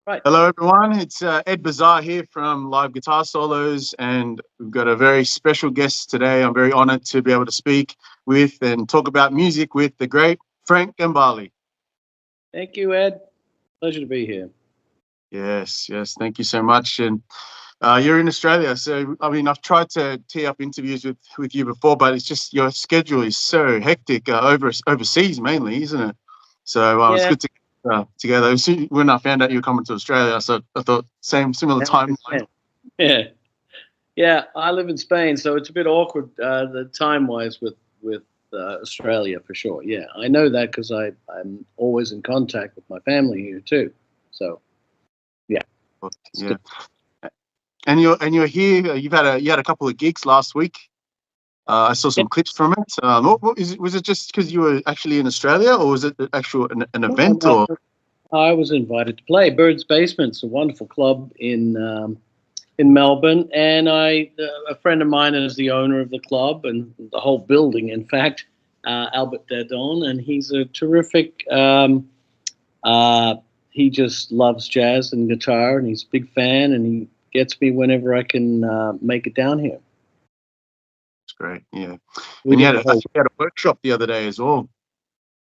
Right. Hello, everyone. It's Edd Bazaar here from Live Guitar Solos, and we've got a very special guest today. I'm very honored to be able to speak with and talk about music with the great Frank Gambale. Thank you, Ed. Pleasure to be here. Yes, yes. Thank you so much. And you're in Australia, so I mean, I've tried to tee up interviews with you before, but it's just your schedule is so hectic overseas mainly, isn't it? So it's Yeah. good to get together. When I found out you were coming to Australia, so I thought similar timeline. Yeah. Yeah. I live in Spain, so it's a bit awkward the time-wise with Australia for sure. Yeah, I know that because I'm always in contact with my family here too. So yeah, it's Yeah. good. And you're here. You had a couple of gigs last week. I saw some clips from it. What is it? Was it just because you were actually in Australia, or was it an event? No, Or I was invited to play. Bird's Basement's a wonderful club in Melbourne, and a friend of mine is the owner of the club and the whole building. In fact, Albert Dadon, and he's a terrific. He just loves jazz and guitar, and he's a big fan, and he gets me whenever I can make it down here. it's great. Yeah. We And did the whole. you had a workshop the other day as well.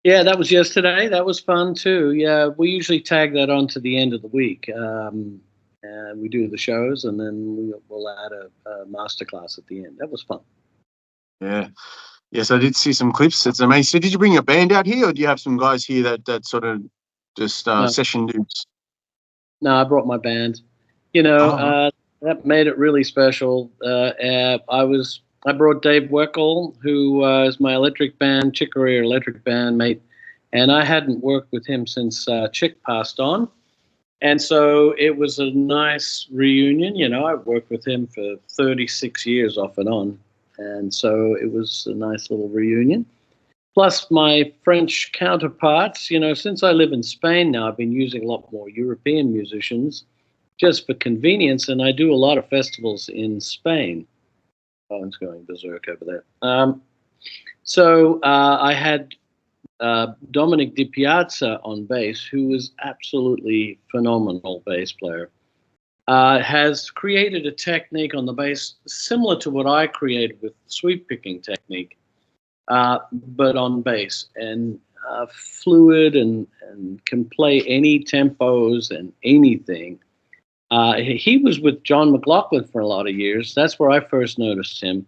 Yeah, that was yesterday. That was fun too. Yeah, we usually tag that on to the end of the week. And we do the shows, and then we'll add a masterclass at the end. That was fun. Yeah. Yes, I did see some clips. It's amazing. So did you bring a band out here, or do you have some guys here that sort of just No, session dudes? no, I brought my band. Oh, That made it really special. I brought Dave Weckl, who is my electric band, Chicory electric band mate, and I hadn't worked with him since Chick passed on. And so it was a nice reunion. I've worked with him for 36 years off and on. And so it was a nice little reunion. Plus, my French counterparts, since I live in Spain now, I've been using a lot more European musicians just for convenience. And I do a lot of festivals in Spain. Phone's going berserk over there. So I had Dominic Di Piazza on bass, who is absolutely phenomenal bass player, has created a technique on the bass similar to what I created with the sweep picking technique, but on bass, and fluid and can play any tempos and anything. He was with John McLaughlin for a lot of years. That's where I first noticed him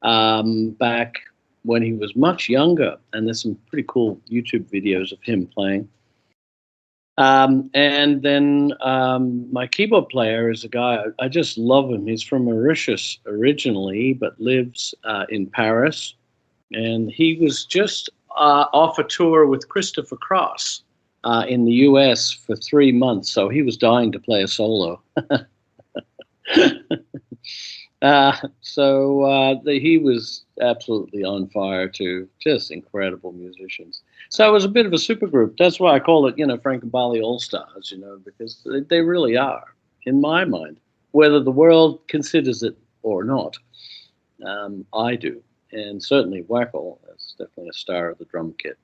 back when he was much younger, and there's some pretty cool YouTube videos of him playing. And then my keyboard player is a guy, I just love him. He's from Mauritius originally, but lives in Paris. And he was just off a tour with Christopher Cross in the U.S. for 3 months, so he was dying to play a solo. He was absolutely on fire too. Just incredible musicians. So it was a bit of a supergroup. That's why I call it, Frank Gambale All Stars, because they really are, in my mind. Whether the world considers it or not, I do. And certainly Weckl is definitely a star of the drum kit.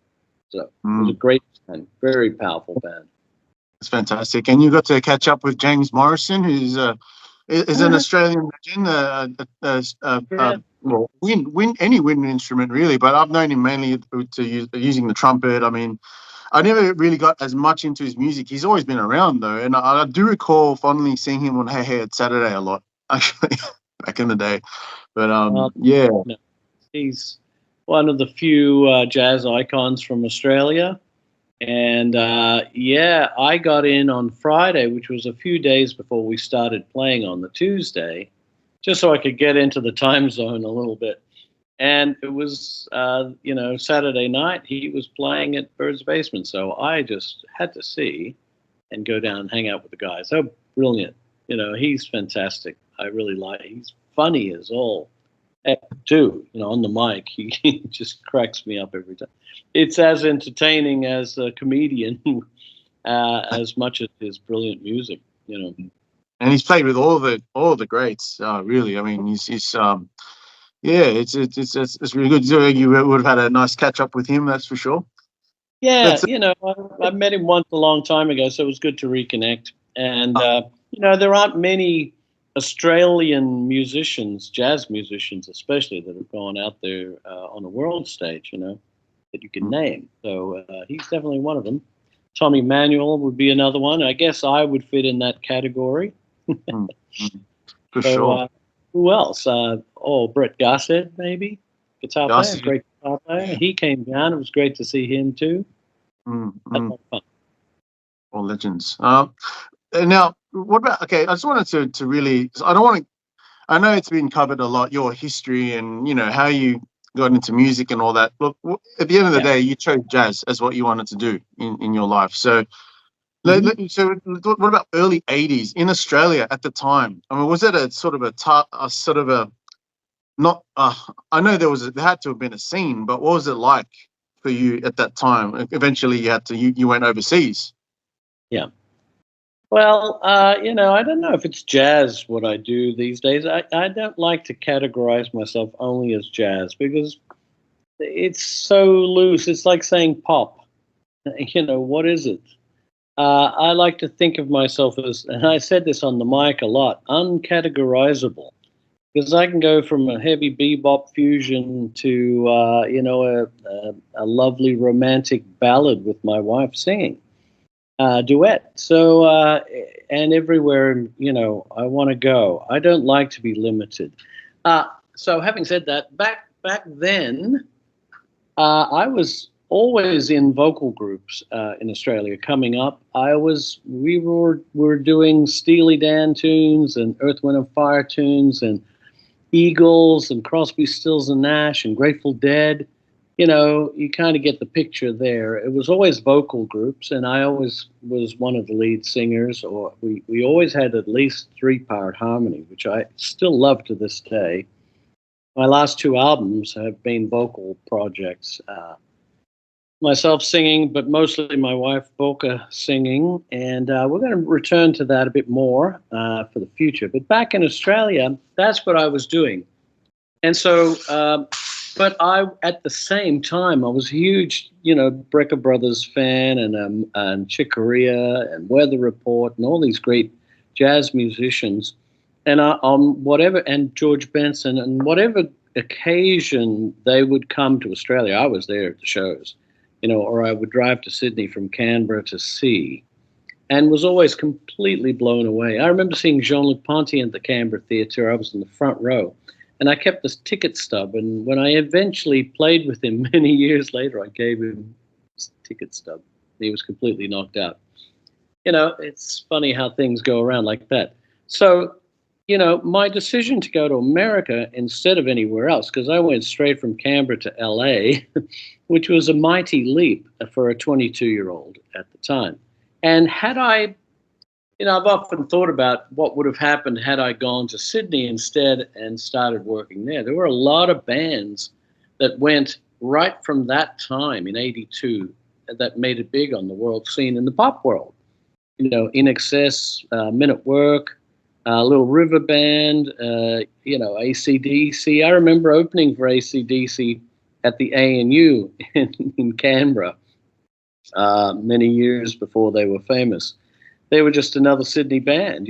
So it was a great and very powerful band. it's fantastic. And you got to catch up with James Morrison, who's is an Australian legend. Yeah. Well, any wind instrument really, but I've known him mainly using the trumpet. I mean, I never really got as much into his music. He's always been around though, and I do recall fondly seeing him on Hey Hey It's Saturday a lot, actually, back in the day. But yeah. No, he's one of the few jazz icons from Australia. And I got in on Friday, which was a few days before we started playing on the Tuesday, just so I could get into the time zone a little bit. And it was, Saturday night, he was playing at Bird's Basement. So I just had to see and go down and hang out with the guys. So brilliant. He's fantastic. I really like him. He's funny as all. Too, on the mic, he just cracks me up every time. It's as entertaining as a comedian, as much as his brilliant music. And he's played with all the greats. Really, I mean, he's yeah, it's really good. So you would have had a nice catch up with him, that's for sure. Yeah, I met him once a long time ago, so it was good to reconnect. And there aren't many Australian musicians, jazz musicians especially, that have gone out there on a world stage, that you can name. So he's definitely one of them. Tommy Manuel would be another one. I guess I would fit in that category. For sure. Who else? Brett Gossett, maybe. Guitar player, Gossett. great guitar player. He came down. It was great to see him too. Fun. All legends. And now, what about? Okay, I just wanted to really. I don't want to. I know it's been covered a lot, your history and how you got into music and all that. Look, at the end of the day, you chose jazz as what you wanted to do in your life. So, so what about early '80s in Australia at the time? I mean, was it a sort of not? I know there had to have been a scene, but what was it like for you at that time? Eventually, you went overseas. Yeah. Well, I don't know if it's jazz what I do these days. I don't like to categorize myself only as jazz because it's so loose. It's like saying pop. What is it? I like to think of myself as, and I said this on the mic a lot, uncategorizable. Because I can go from a heavy bebop fusion to, a lovely romantic ballad with my wife singing. Duet. So, and everywhere, I want to go. I don't like to be limited. So having said that, back then, I was always in vocal groups in Australia coming up. We were doing Steely Dan tunes and Earth, Wind and Fire tunes and Eagles and Crosby, Stills and Nash and Grateful Dead. You kind of get the picture there. It was always vocal groups, and I always was one of the lead singers, or we always had at least 3-part harmony, which I still love to this day. My last 2 albums have been vocal projects. Myself singing, but mostly my wife, Boca, singing, and we're going to return to that a bit more for the future. But back in Australia, that's what I was doing. And so... but at the same time, I was a huge, Brecker Brothers fan and Chick Corea and Weather Report and all these great jazz musicians. And and George Benson, and whatever occasion they would come to Australia, I was there at the shows, or I would drive to Sydney from Canberra to see, and was always completely blown away. I remember seeing Jean-Luc Ponty at the Canberra Theatre. I was in the front row. And I kept this ticket stub, and when I eventually played with him many years later, I gave him this ticket stub. He was completely knocked out. It's funny how things go around like that. So, my decision to go to America instead of anywhere else, because I went straight from Canberra to L.A., which was a mighty leap for a 22-year-old at the time. And had I... I've often thought about what would have happened had I gone to Sydney instead and started working there. There were a lot of bands that went right from that time in '82 that made it big on the world scene in the pop world. In Excess, Men at Work, Little River Band, AC/DC. I remember opening for AC/DC at the ANU in Canberra many years before they were famous. They were just another Sydney band,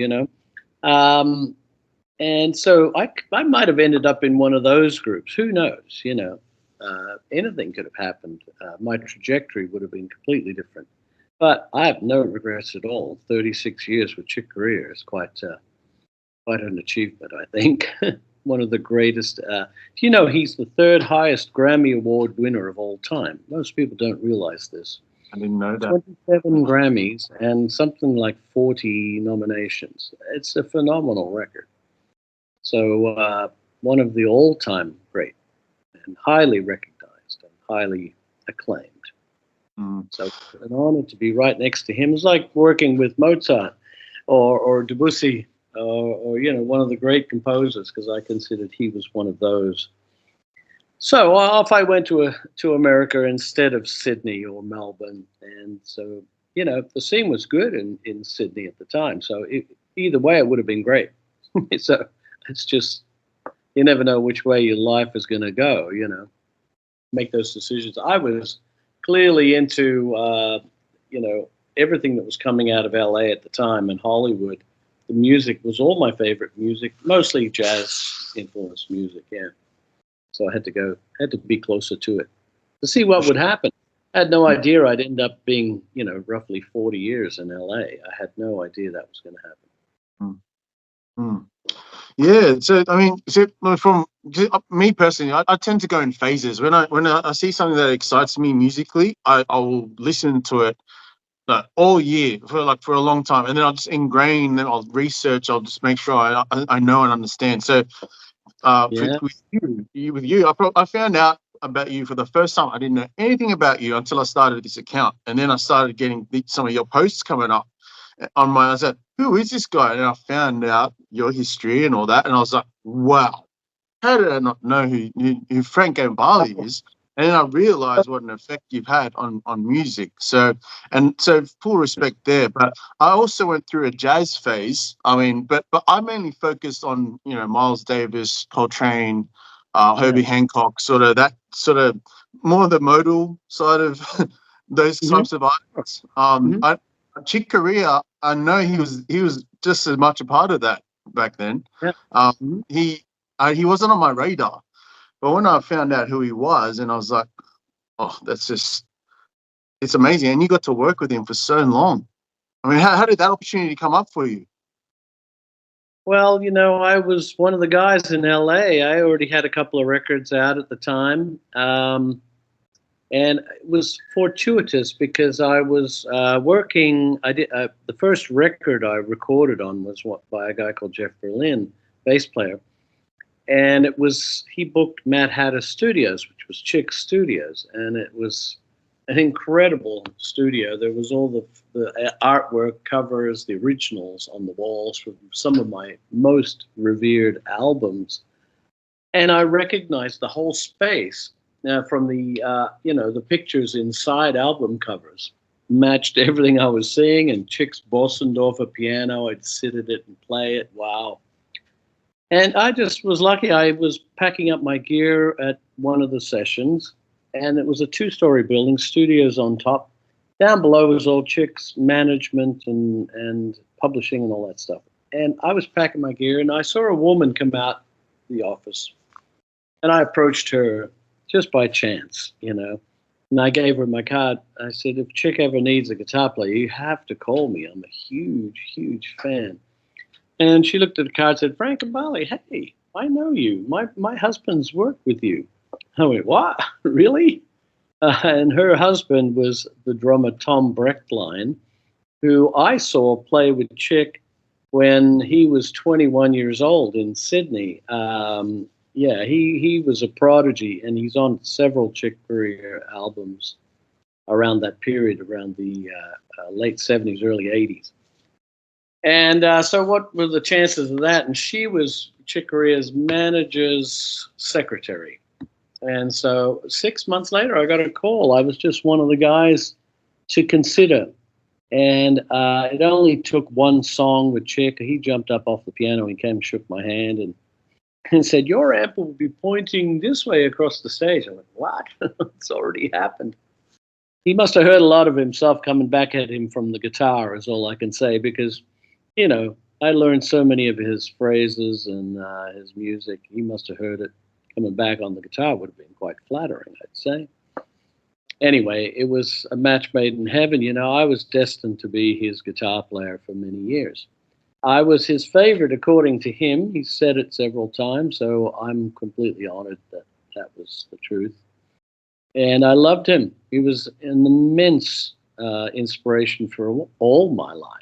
and so I might have ended up in one of those groups. Who knows? Anything could have happened. My trajectory would have been completely different. But I have no regrets at all. 36 years with Chick Corea is quite an achievement, I think. One of the greatest. He's the 3rd highest Grammy Award winner of all time. Most people don't realize this. I didn't know that. 27 Grammys and something like 40 nominations. It's a phenomenal record. So one of the all-time great and highly recognized and highly acclaimed. So it's an honor to be right next to him. It's like working with Mozart or Debussy or one of the great composers, because I considered he was one of those. So off I went to America instead of Sydney or Melbourne, and so the scene was good in Sydney at the time. So either way, it would have been great. So it's just, you never know which way your life is going to go. Make those decisions. I was clearly into everything that was coming out of LA at the time and Hollywood. The music was all my favorite music, mostly jazz influenced music. Yeah. So I had to be closer to it to see what would happen. I had no idea I'd end up being, roughly 40 years in LA. I had no idea that was going to happen. Mm. Yeah, so I mean, from me personally, I tend to go in phases. When I see something that excites me musically, I will listen to it all year for a long time, and then I'll just ingrain. Then I'll research. I'll just make sure I know and understand. So, Yeah. with you, I found out about you for the first time. I didn't know anything about you until I started this account, and then I started getting some of your posts coming up on my. I said, "Who is this guy?" And I found out your history and all that, and I was like, "Wow, how did I not know who Frank Gambale is?" And then I realized what an effect you've had on music. So full respect there. But I also went through a jazz phase. I mean, but I mainly focused on Miles Davis, Coltrane, Herbie Hancock, sort of more the modal side of those types of artists. Chick Corea, I know he was just as much a part of that back then. Yeah. He wasn't on my radar, but when I found out who he was, and I was like, oh, it's amazing. And you got to work with him for so long. I mean, how did that opportunity come up for you? Well, I was one of the guys in LA. I already had a couple of records out at the time. And it was fortuitous because I was working. I did the first record I recorded on was by a guy called Jeff Berlin, bass player, and he booked Mad Hatter Studios, which was Chick Studios, and it was an incredible studio. There was all the artwork, covers, the originals on the walls from some of my most revered albums, and I recognized the whole space. From the the pictures inside album covers matched everything I was seeing, and Chick's Bossendorfer piano, I'd sit at it and play it. Wow. And I just was lucky. I was packing up my gear at one of the sessions, and it was a 2-story building, studios on top. Down below was all Chick's management and publishing and all that stuff. And I was packing my gear, and I saw a woman come out the office, and I approached her just by chance, and I gave her my card. I said, if Chick ever needs a guitar player, you have to call me. I'm a huge, huge fan. And she looked at the card and said, Frank Gambale, hey, I know you. My husband's worked with you. I went, what? Really? And her husband was the drummer Tom Brechtlein, who I saw play with Chick when he was 21 years old in Sydney. Yeah, he was a prodigy, and he's on several Chick Corea albums around that period, around the late 70s, early 80s. And so what were the chances of that? And she was Chick Corea's manager's secretary. And so 6 months later, I got a call. I was just one of the guys to consider. And it only took one song with Chick. He jumped up off the piano and came and shook my hand and said, your amp will be pointing this way across the stage. I went, what? It's already happened. He must have heard a lot of himself coming back at him from the guitar, is all I can say, because, I learned so many of his phrases and his music. He must have heard it coming back on the guitar. Would have been quite flattering, I'd say. Anyway, it was a match made in heaven. I was destined to be his guitar player for many years. I was his favorite, according to him. He said it several times, so I'm completely honored that that was the truth. And I loved him. He was an immense inspiration for all my life,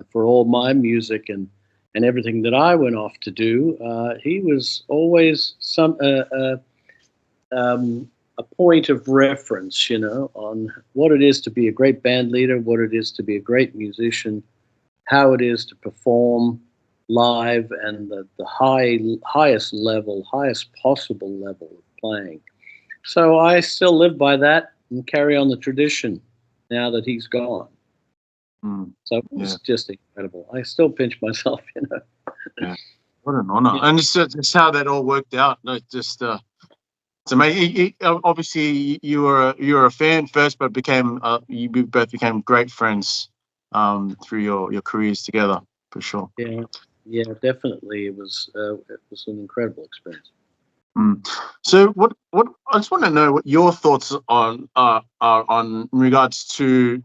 for all my music and everything that I went off to do. He was always a point of reference, on what it is to be a great band leader, what it is to be a great musician, how it is to perform live, and the highest possible level of playing. So I still live by that and carry on the tradition now that he's gone. So it was just incredible. I still pinch myself, Yeah. What an honor. And just how that all worked out. So, mate, obviously you were a fan first, but you both became great friends through your careers together, for sure. Yeah, yeah, definitely. It was an incredible experience. Mm. So, what I just want to know what your thoughts are on in regards to.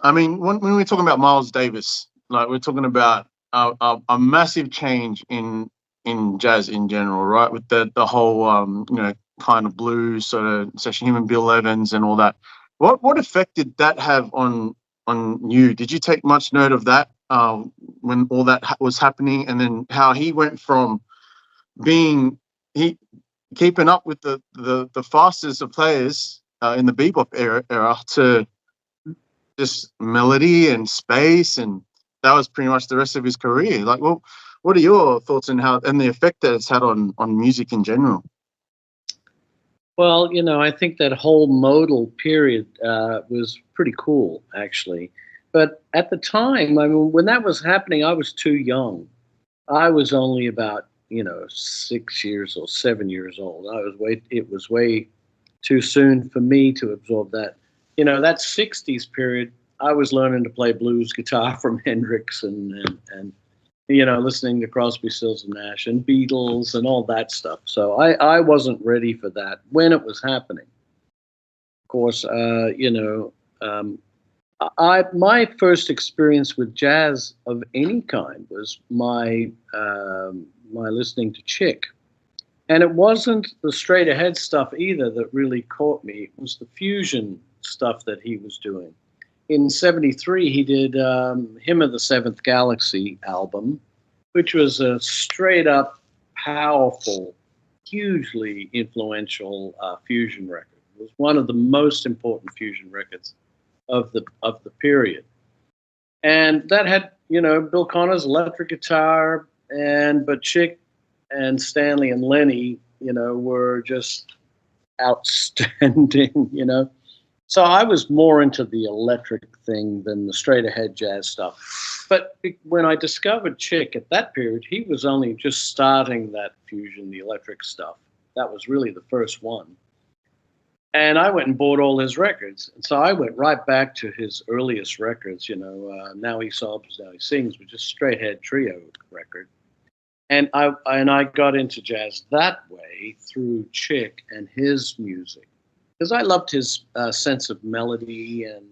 I mean, when we're talking about Miles Davis, like we're talking about a massive change in jazz in general, right? With the whole kind of blues sort of session, him and Bill Evans and all that. What effect did that have on you? Did you take much note of that when all that was happening, and then how he went from being he keeping up with the fastest of players in the bebop era to just melody and space, and that was pretty much the rest of his career. Like, well, what are your thoughts on how and the effect that it's had on music in general? Well, I think that whole modal period was pretty cool, actually. But at the time, I mean, when that was happening, I was too young. I was only about, 6 years or 7 years old. It was way too soon for me to absorb that. That '60s period, I was learning to play blues guitar from Hendrix and listening to Crosby, Stills and Nash and Beatles and all that stuff. So I wasn't ready for that when it was happening. Of course, um, my first experience with jazz of any kind was my listening to Chick, and it wasn't the straight ahead stuff either that really caught me. It was the fusion stuff that he was doing. In '73, he did Hymn of the Seventh Galaxy album, which was a straight up powerful, hugely influential fusion record. It was one of the most important fusion records of the period, and that had Bill Connor's electric guitar, but Chick and Stanley and Lenny were just outstanding. So I was more into the electric thing than the straight ahead jazz stuff. But when I discovered Chick at that period, he was only just starting that fusion, the electric stuff. That was really the first one. And I went and bought all his records. And so I went right back to his earliest records, Now He Sobs, Now He Sings, which is a straight ahead trio record. And I got into jazz that way through Chick and his music, because I loved his sense of melody, and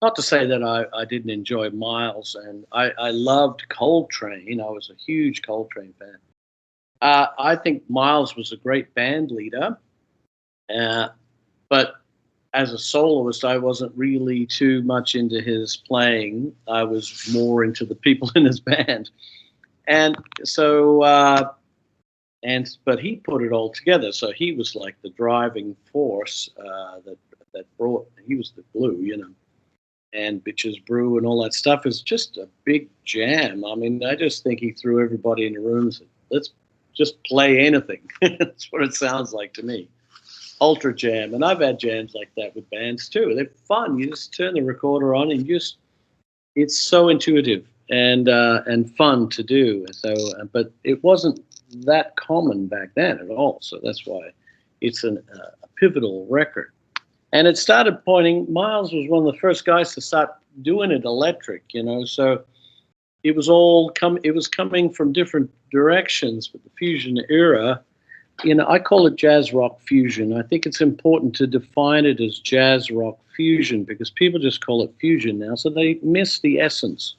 not to say that I didn't enjoy Miles, and I loved Coltrane. I was a huge Coltrane fan. I think Miles was a great band leader, but as a soloist, I wasn't really too much into his playing. I was more into the people in his band, and so. But he put it all together. So he was like the driving force that brought. He was the glue, And Bitches Brew and all that stuff is just a big jam. I mean, I just think he threw everybody in the room and said, "Let's just play anything." That's what it sounds like to me. Ultra jam, and I've had jams like that with bands too. They're fun. You just turn the recorder on and it's so intuitive and fun to do. So, but it wasn't that common back then at all. So that's why it's a pivotal record. And it started pointing. Miles was one of the first guys to start doing it electric, So it was It was coming from different directions with the fusion era. I call it jazz rock fusion. I think it's important to define it as jazz rock fusion because people just call it fusion now, so they miss the essence.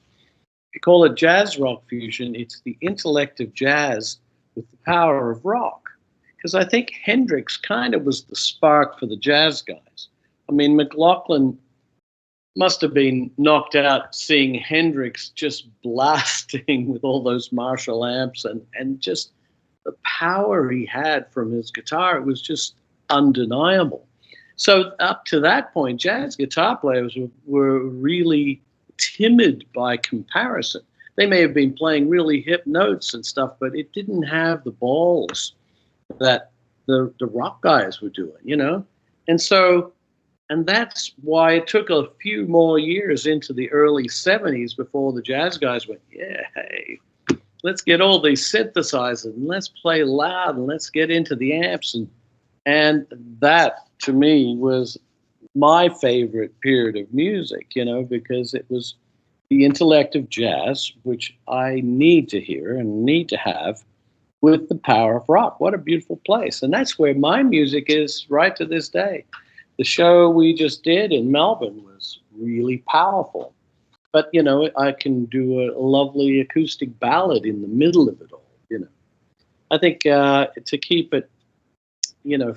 If you call it jazz rock fusion, it's the intellect of jazz with the power of rock. Because I think Hendrix kind of was the spark for the jazz guys. I mean, McLaughlin must have been knocked out seeing Hendrix just blasting with all those Marshall amps and just the power he had from his guitar. It was just undeniable. So up to that point, jazz guitar players were really timid by comparison. They may have been playing really hip notes and stuff, but it didn't have the balls that the rock guys were doing, And that's why it took a few more years into the early '70s before the jazz guys went, yeah, hey, let's get all these synthesizers and let's play loud and let's get into the amps, and that to me was my favorite period of music, because it was the intellect of jazz, which I need to hear and need to have, with the power of rock. What a beautiful place. And that's where my music is right to this day. The show we just did in Melbourne was really powerful. But, I can do a lovely acoustic ballad in the middle of it all. I think to keep it,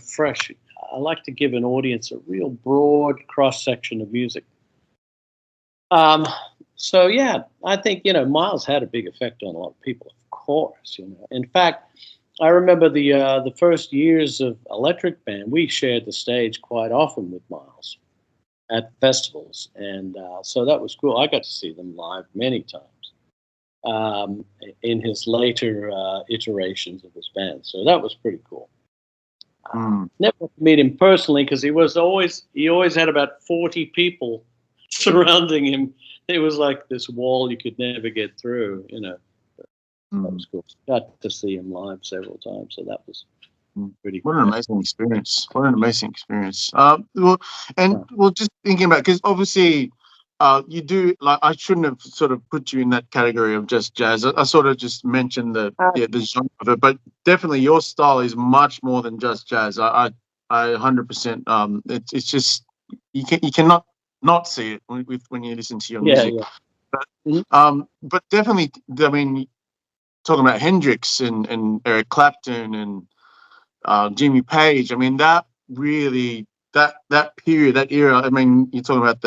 fresh, I like to give an audience a real broad cross-section of music. So, yeah, I think, Miles had a big effect on a lot of people, of course. In fact, I remember the first years of Electric Band, we shared the stage quite often with Miles at festivals. And so that was cool. I got to see them live many times in his later iterations of his band. So that was pretty cool. Never got to meet him personally because he always had about 40 people surrounding him. It was like this wall you could never get through, That was cool. Got to see him live several times, so that was pretty cool. What an amazing experience. What an amazing experience. Just thinking about, because obviously you do, like, I shouldn't have sort of put you in that category of just jazz. I sort of just mentioned the genre of it, but definitely your style is much more than just jazz. I 100%. It's just you cannot not see it when you listen to your music. But definitely, I mean, talking about Hendrix and Eric Clapton and Jimmy Page. I mean, that really that period, that era. I mean, you're talking about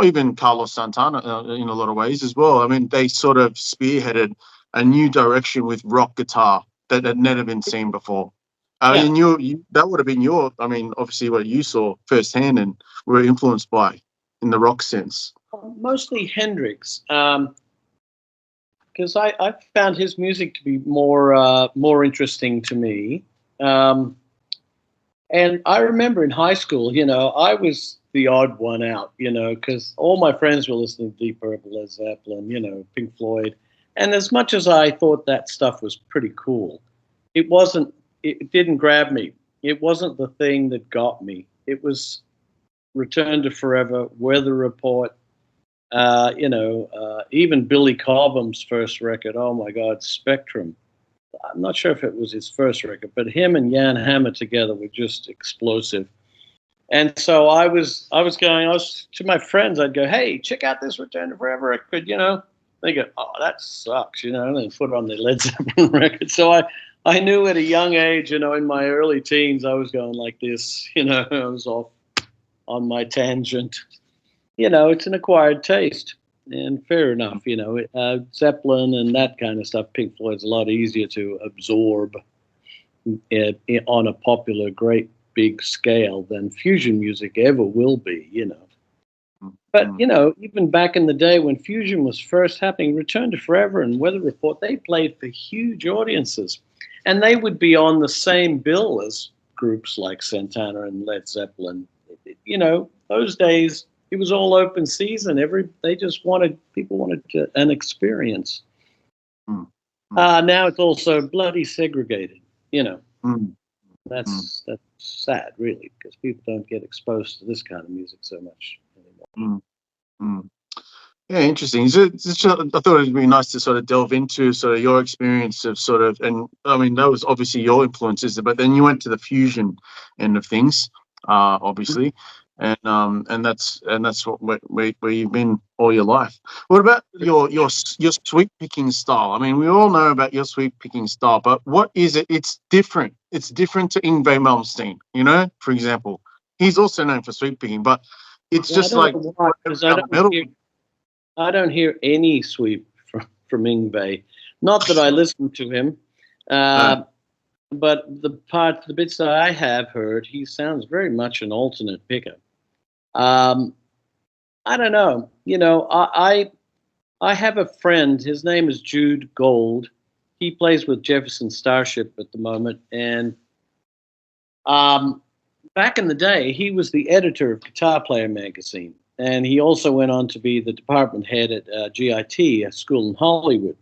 even Carlos Santana in a lot of ways as well. I mean, they sort of spearheaded a new direction with rock guitar that had never been seen before. And that would have been I mean, obviously what you saw firsthand and were influenced by in the rock sense. Mostly Hendrix, because I found his music to be more interesting to me. And I remember in high school, I was the odd one out, because all my friends were listening to Deep Purple, Led Zeppelin, Pink Floyd. And as much as I thought that stuff was pretty cool, it didn't grab me. It wasn't the thing that got me. It was Return to Forever, Weather Report, even Billy Cobham's first record. Oh my God, Spectrum. I'm not sure if it was his first record, but him and Jan Hammer together were just explosive. And so I was to my friends, I'd go, hey, check out this Return to Forever record, They go, oh, that sucks, and then put on the Led Zeppelin record. So I knew at a young age, in my early teens, I was going like this, I was off on my tangent. It's an acquired taste, and fair enough. Zeppelin and that kind of stuff, Pink Floyd's a lot easier to absorb on a popular, great big scale than fusion music ever will be. But even back in the day when fusion was first happening, Return to Forever and Weather Report, they played for huge audiences, and they would be on the same bill as groups like Santana and Led Zeppelin. Those days, it was all open season. People wanted an experience. Now it's also bloody segregated. That's sad, really, because people don't get exposed to this kind of music so much anymore. Yeah, interesting. So, I thought it'd be nice to sort of delve into sort of your experience of sort of, and I mean, that was obviously your influences, but then you went to the fusion end of things, obviously. And that's where you've been all your life. What about your sweep picking style? I mean, we all know about your sweep picking style, but what is it? It's different. It's different to Yngwie Malmsteen. For example, he's also known for sweep picking, but it's just like I don't hear any sweep from Yngwie. Not that I listen to him. But the bits that I have heard, he sounds very much an alternate picker. I don't know. I have a friend. His name is Jude Gold. He plays with Jefferson Starship at the moment. And back in the day, he was the editor of Guitar Player magazine. And he also went on to be the department head at GIT, a school in Hollywood.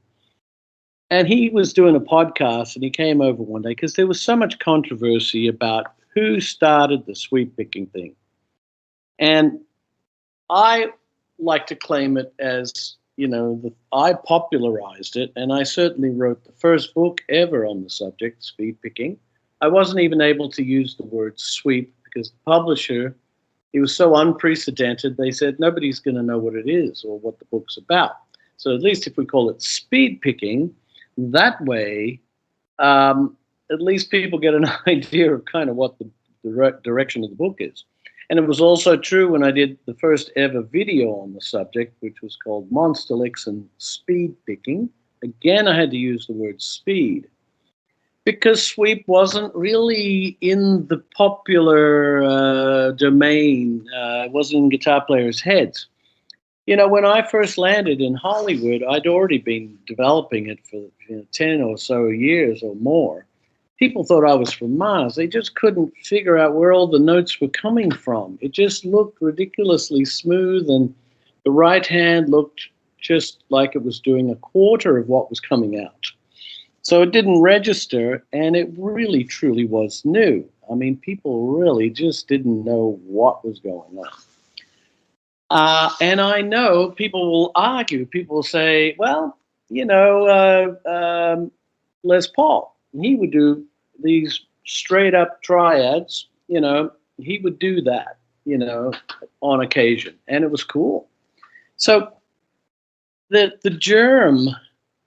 And he was doing a podcast, and he came over one day because there was so much controversy about who started the sweep picking thing. And I like to claim it as, I popularized it, and I certainly wrote the first book ever on the subject, sweep picking. I wasn't even able to use the word sweep because the publisher, it was so unprecedented, they said nobody's going to know what it is or what the book's about. So at least if we call it speed picking, that way, at least people get an idea of kind of what the direction of the book is. And it was also true when I did the first ever video on the subject, which was called Monster Licks and Speed Picking. Again, I had to use the word speed because sweep wasn't really in the popular domain. It wasn't in guitar players' heads. When I first landed in Hollywood, I'd already been developing it for 10 or so years or more. People thought I was from Mars. They just couldn't figure out where all the notes were coming from. It just looked ridiculously smooth, and the right hand looked just like it was doing a quarter of what was coming out. So it didn't register, and it really, truly was new. I mean, people really just didn't know what was going on. And I know people will argue. People will say, well, Les Paul, he would do these straight up triads, he would do that, on occasion. And it was cool. So the germ,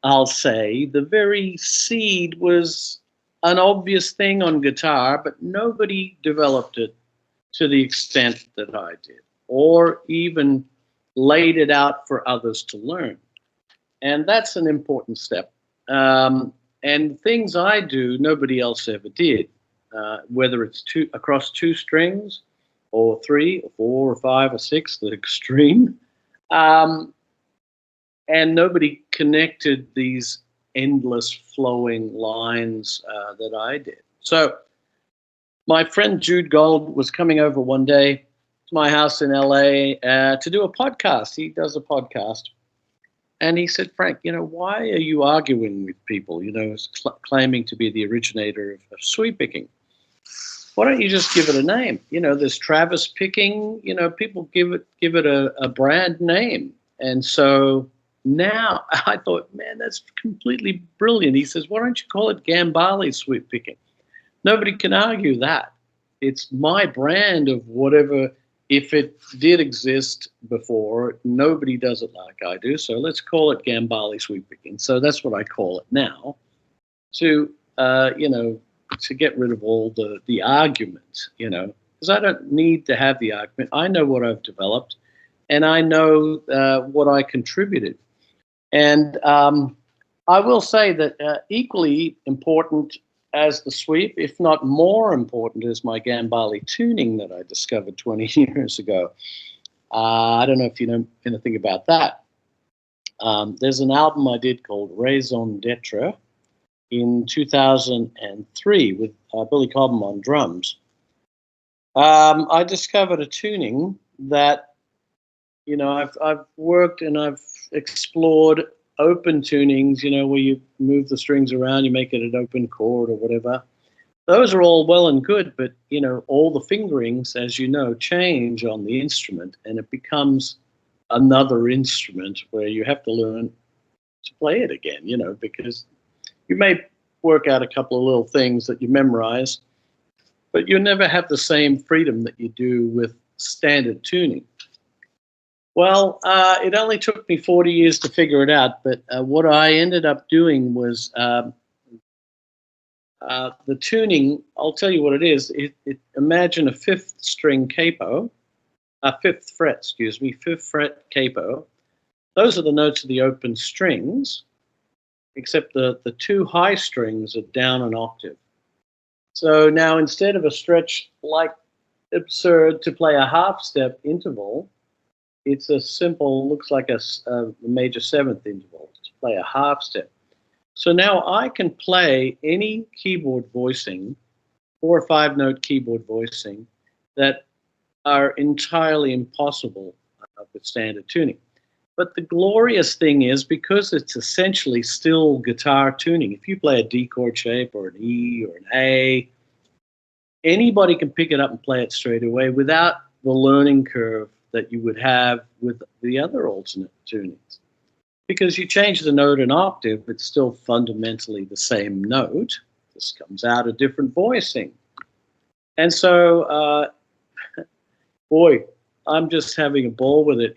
I'll say, the very seed was an obvious thing on guitar, but nobody developed it to the extent that I did, or even laid it out for others to learn. And that's an important step. And things I do, nobody else ever did, whether it's across two strings or three or four or five or six, the extreme. And nobody connected these endless flowing lines that I did. So my friend Jude Gold was coming over one day to my house in LA to do a podcast. He does a podcast. And he said, Frank, why are you arguing with people, claiming to be the originator of sweep picking? Why don't you just give it a name? There's Travis picking, people give it a brand name. And so now I thought, man, that's completely brilliant. He says, why don't you call it Gambale sweep picking? Nobody can argue that. It's my brand of whatever. If it did exist before, nobody does it like I do. So let's call it Gambale sweep picking. So that's what I call it now, to to get rid of all the argument, because I don't need to have the argument. I know what I've developed, and I know what I contributed. And I will say that equally important as the sweep, if not more important, is my Gambale tuning that I discovered 20 years ago. I don't know if you know anything about that. There's an album I did called Raison d'Etre in 2003 with Billy Cobham on drums. I discovered a tuning that, I've worked and I've explored open tunings, where you move the strings around, you make it an open chord or whatever. Those are all well and good, but, all the fingerings, as you know, change on the instrument, and it becomes another instrument where you have to learn to play it again, because you may work out a couple of little things that you memorize, but you never have the same freedom that you do with standard tuning. Well, it only took me 40 years to figure it out, but what I ended up doing was the tuning. I'll tell you what it is. Imagine a fifth fret capo. Those are the notes of the open strings, except the two high strings are down an octave. So now instead of a stretch like absurd to play a half step interval, it's a simple, looks like a major seventh interval to play a half step. So now I can play any keyboard voicing, 4 or 5 note keyboard voicing, that are entirely impossible with standard tuning. But the glorious thing is, because it's essentially still guitar tuning, if you play a D chord shape or an E or an A, anybody can pick it up and play it straight away without the learning curve that you would have with the other alternate tunings. Because you change the note an octave, it's still fundamentally the same note. This comes out a different voicing. And so, boy, I'm just having a ball with it.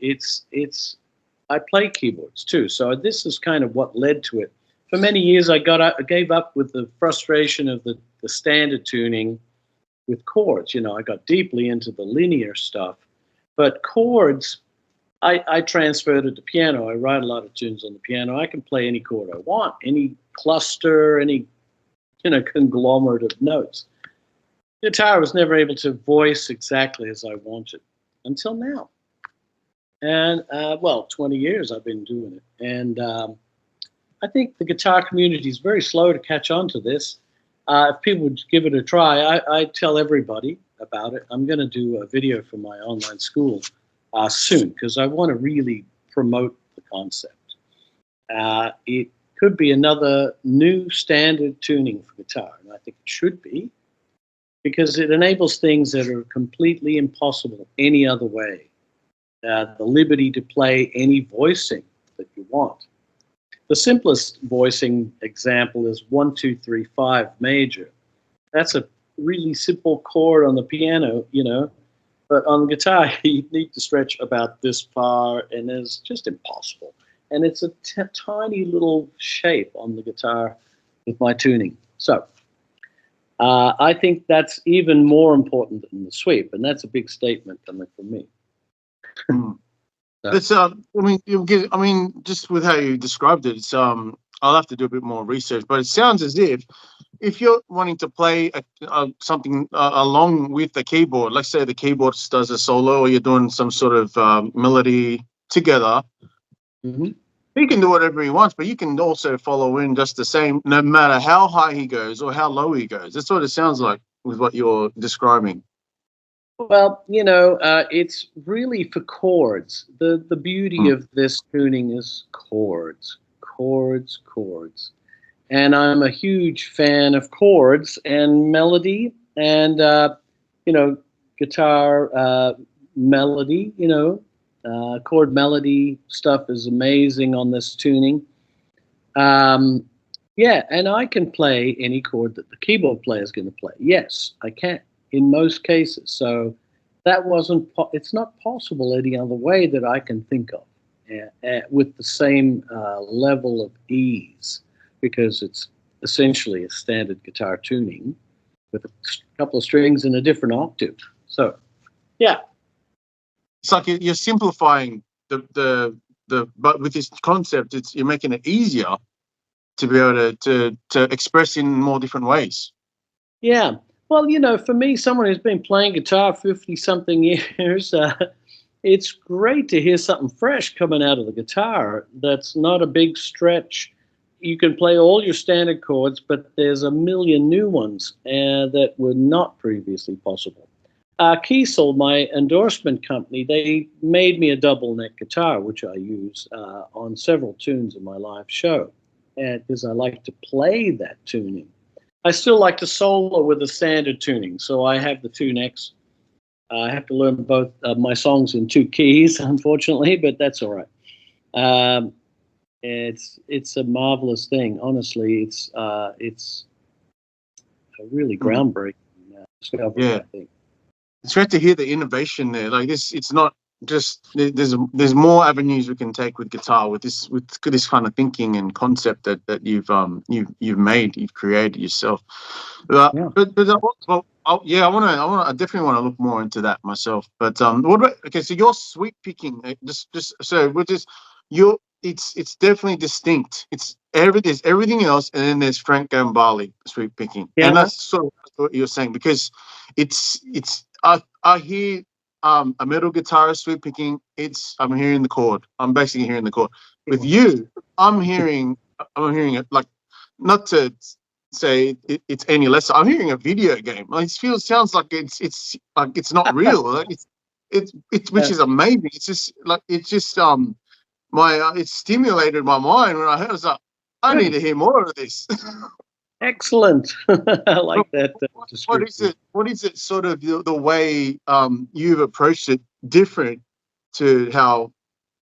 I play keyboards too, so this is kind of what led to it. For many years, I gave up with the frustration of the standard tuning with chords. You know, I got deeply into the linear stuff, but chords, I transferred it to piano. I write a lot of tunes on the piano. I can play any chord I want, any cluster, any conglomerate of notes. Guitar was never able to voice exactly as I wanted until now. And, 20 years I've been doing it. And I think the guitar community is very slow to catch on to this. If people would give it a try, I tell everybody about it. I'm going to do a video for my online school soon, because I want to really promote the concept. It could be another new standard tuning for guitar, and I think it should be, because it enables things that are completely impossible any other way. The liberty to play any voicing that you want. The simplest voicing example is 1, 2, 3, 5 major. That's a really simple chord on the piano, but on guitar you need to stretch about this far, and it's just impossible. And it's a tiny little shape on the guitar with my tuning. So I think that's even more important than the sweep, and that's a big statement coming from me. It's just with how you described it, it's I'll have to do a bit more research, but it sounds as if you're wanting to play something along with the keyboard, let's say the keyboard does a solo, or you're doing some sort of melody together. Mm-hmm. He can do whatever he wants, but you can also follow in just the same, no matter how high he goes or how low he goes. That's what it sounds like with what you're describing. Well, it's really for chords. The beauty of this tuning is chords, chords, chords. And I'm a huge fan of chords and melody and, guitar melody, chord melody stuff is amazing on this tuning. And I can play any chord that the keyboard player is going to play. Yes, I can in most cases. So that it's not possible any other way that I can think of with the same level of ease, because it's essentially a standard guitar tuning with a couple of strings in a different octave. So, yeah. It's like you're simplifying but with this concept, you're making it easier to be able to express in more different ways. Yeah. Well, for me, someone who's been playing guitar 50-something years, it's great to hear something fresh coming out of the guitar that's not a big stretch. You can play all your standard chords, but there's a million new ones that were not previously possible. Kiesel, my endorsement company, they made me a double neck guitar, which I use on several tunes in my live show, because I like to play that tuning. I still like to solo with a standard tuning, so I have the two necks. I have to learn both my songs in two keys, unfortunately, but that's all right. It's a marvelous thing. Honestly, it's a really groundbreaking discovery. Yeah. I think it's great to hear the innovation there. Like this, it's not just there's more avenues we can take with guitar with this kind of thinking and concept that you've created yourself. I definitely want to look more into that myself. But what about, okay? So your sweep picking, it's definitely distinct. There's everything else, and then there's Frank Gambale sweep picking, and that's sort of what you're saying, because I hear a metal guitarist sweep picking. I'm hearing the chord. I'm basically hearing the chord. With you, I'm hearing it, like, not to say it's any less. I'm hearing a video game. Like, sounds like it's not real. Like, it's which is amazing. It's just it stimulated my mind when I heard. I was like, I need to hear more of this. Excellent. I like that description. What is it? Sort of the way you've approached it different to how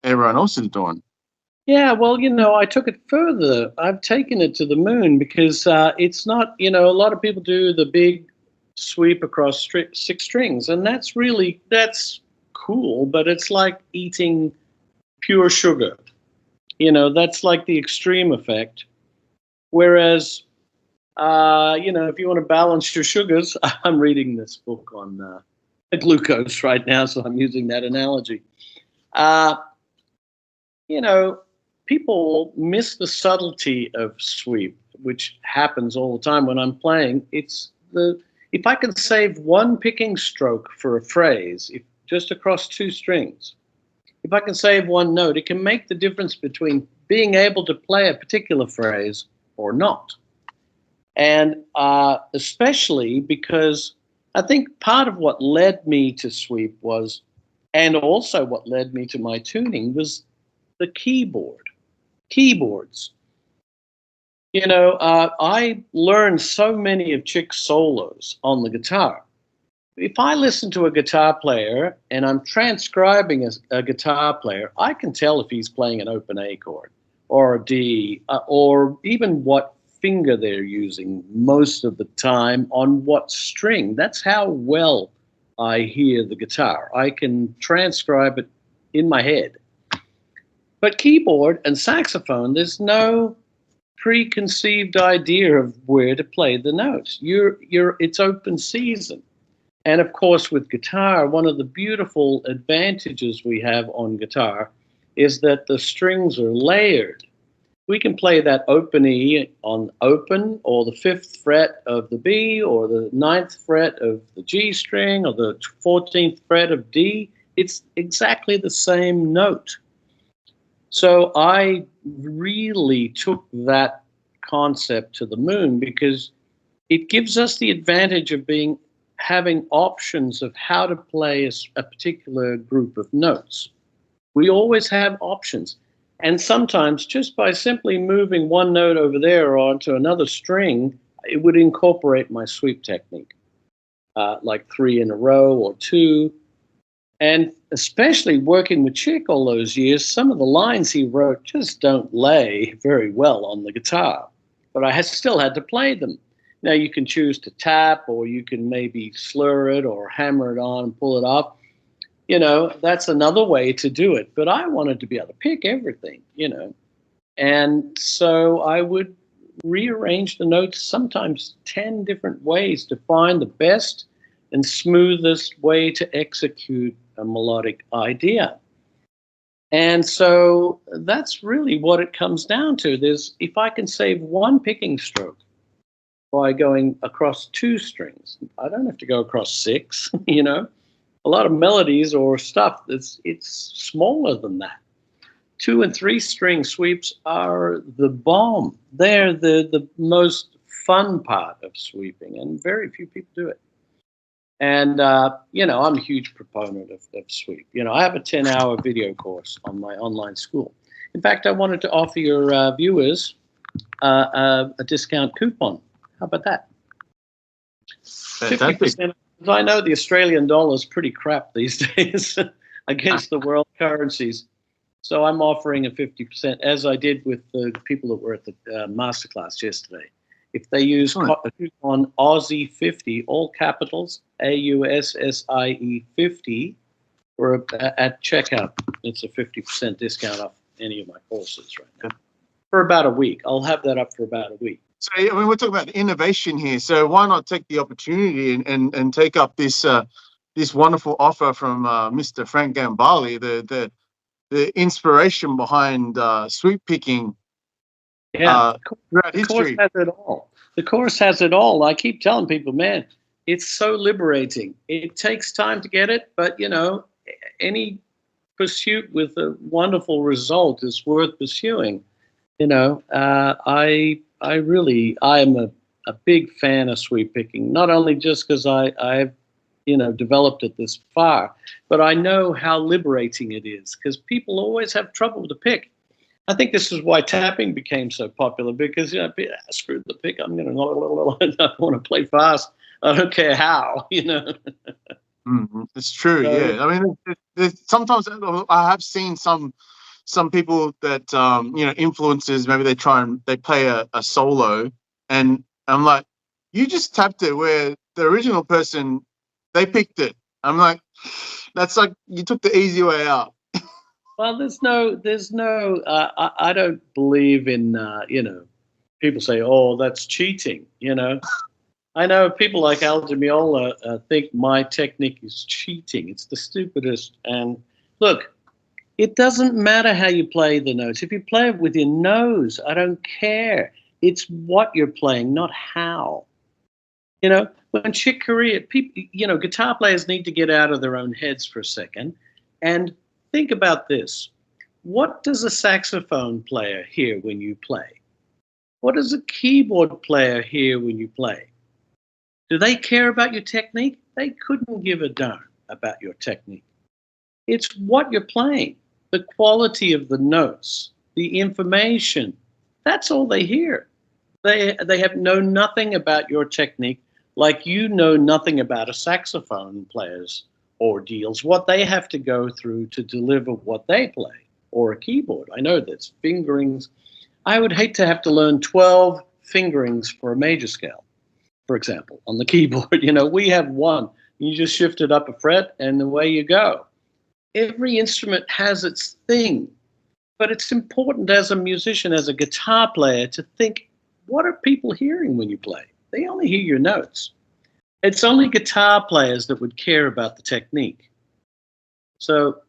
everyone else is doing. Yeah, well, I took it further. I've taken it to the moon because it's not, a lot of people do the big sweep across six strings, and that's cool, but it's like eating pure sugar. That's like the extreme effect. Whereas, if you want to balance your sugars, I'm reading this book on glucose right now, so I'm using that analogy. You know, people miss the subtlety of sweep, which happens all the time when I'm playing. If I can save one picking stroke for a phrase, just across two strings, if I can save one note, it can make the difference between being able to play a particular phrase or not. And especially because I think part of what led me to sweep was, and also what led me to my tuning, was the keyboards. I learned so many of Chick's solos on the guitar. If I listen to a guitar player and I'm transcribing a guitar player, I can tell if he's playing an open A chord or a D, or even what finger they're using most of the time on what string. That's how well I hear the guitar. I can transcribe it in my head. But keyboard and saxophone, there's no preconceived idea of where to play the notes. It's open season. And of course, with guitar, one of the beautiful advantages we have on guitar is that the strings are layered. We can play that open E on open, or the 5th fret of the B, or the 9th fret of the G string, or the 14th fret of D. It's exactly the same note. So I really took that concept to the moon because it gives us the advantage of having options of how to play a particular group of notes. We always have options. And sometimes just by simply moving one note over there onto another string, it would incorporate my sweep technique, like 3 in a row or 2. And especially working with Chick all those years, some of the lines he wrote just don't lay very well on the guitar. But I still had to play them. Now you can choose to tap, or you can maybe slur it or hammer it on and pull it off. That's another way to do it. But I wanted to be able to pick everything, And so I would rearrange the notes sometimes 10 different ways to find the best and smoothest way to execute a melodic idea. And so that's really what it comes down to. If I can save one picking stroke by going across 2 strings, I don't have to go across 6, A lot of melodies or stuff it's smaller than that. 2 and 3 string sweeps are the bomb. They're the most fun part of sweeping, and very few people do it. And I'm a huge proponent of sweep. I have a 10-hour video course on my online school. In fact, I wanted to offer your viewers a discount coupon. How about that? 50%. I know the Australian dollar is pretty crap these days against the world currencies. So I'm offering a 50%, as I did with the people that were at the masterclass yesterday. If they use coupon Aussie 50, all capitals, AUSSIE 50, or at checkout, it's a 50% discount off any of my courses right now. For about a week. I'll have that up for about a week. So, we're talking about innovation here. So why not take the opportunity and take up this this wonderful offer from Mr. Frank Gambale, the inspiration behind sweep picking throughout history. The course has it all. The course has it all. I keep telling people, man, it's so liberating. It takes time to get it, but, any pursuit with a wonderful result is worth pursuing. I am a big fan of sweep picking, not only just because I developed it this far. But I know how liberating it is because people always have trouble to pick. I think this is why tapping became so popular because screw the pick. I'm going to I want to play fast. I don't care how. It's true. So, Yeah, I mean, sometimes I have seen some people that influencers, maybe they play a solo, and I'm like, you just tapped it where the original person, they picked it. I'm like, that's like you took the easy way out. well, there's no. I don't believe in people say, oh, that's cheating. I know people like Al Miola think my technique is cheating. It's the stupidest. And look, it doesn't matter how you play the notes. If you play it with your nose, I don't care. It's what you're playing, not how. When Chick Corea, people, guitar players need to get out of their own heads for a second and think about this. What does a saxophone player hear when you play? What does a keyboard player hear when you play? Do they care about your technique? They couldn't give a darn about your technique. It's what you're playing, the quality of the notes, the information. That's all they hear. They have known nothing about your technique, like you know nothing about a saxophone player's ordeals, what they have to go through to deliver what they play, or a keyboard. I know that's fingerings. I would hate to have to learn 12 fingerings for a major scale, for example, on the keyboard. We have one. You just shift it up a fret and away you go. Every instrument has its thing, but it's important as a musician, as a guitar player, to think, what are people hearing when you play? They only hear your notes. It's only guitar players that would care about the technique. So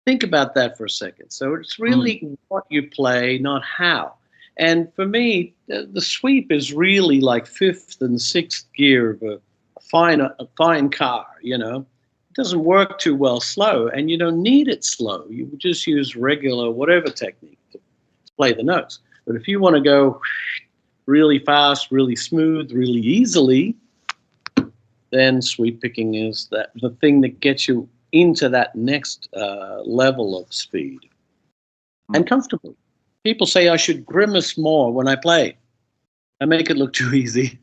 think about that for a second. So it's really what you play, not how. And for me, the sweep is really like fifth and sixth gear of a fine car. It doesn't work too well slow, and you don't need it slow. You just use regular whatever technique to play the notes. But if you want to go really fast, really smooth, really easily, then sweep picking is the thing that gets you into that next level of speed and comfortably. People say I should grimace more when I play. I make it look too easy.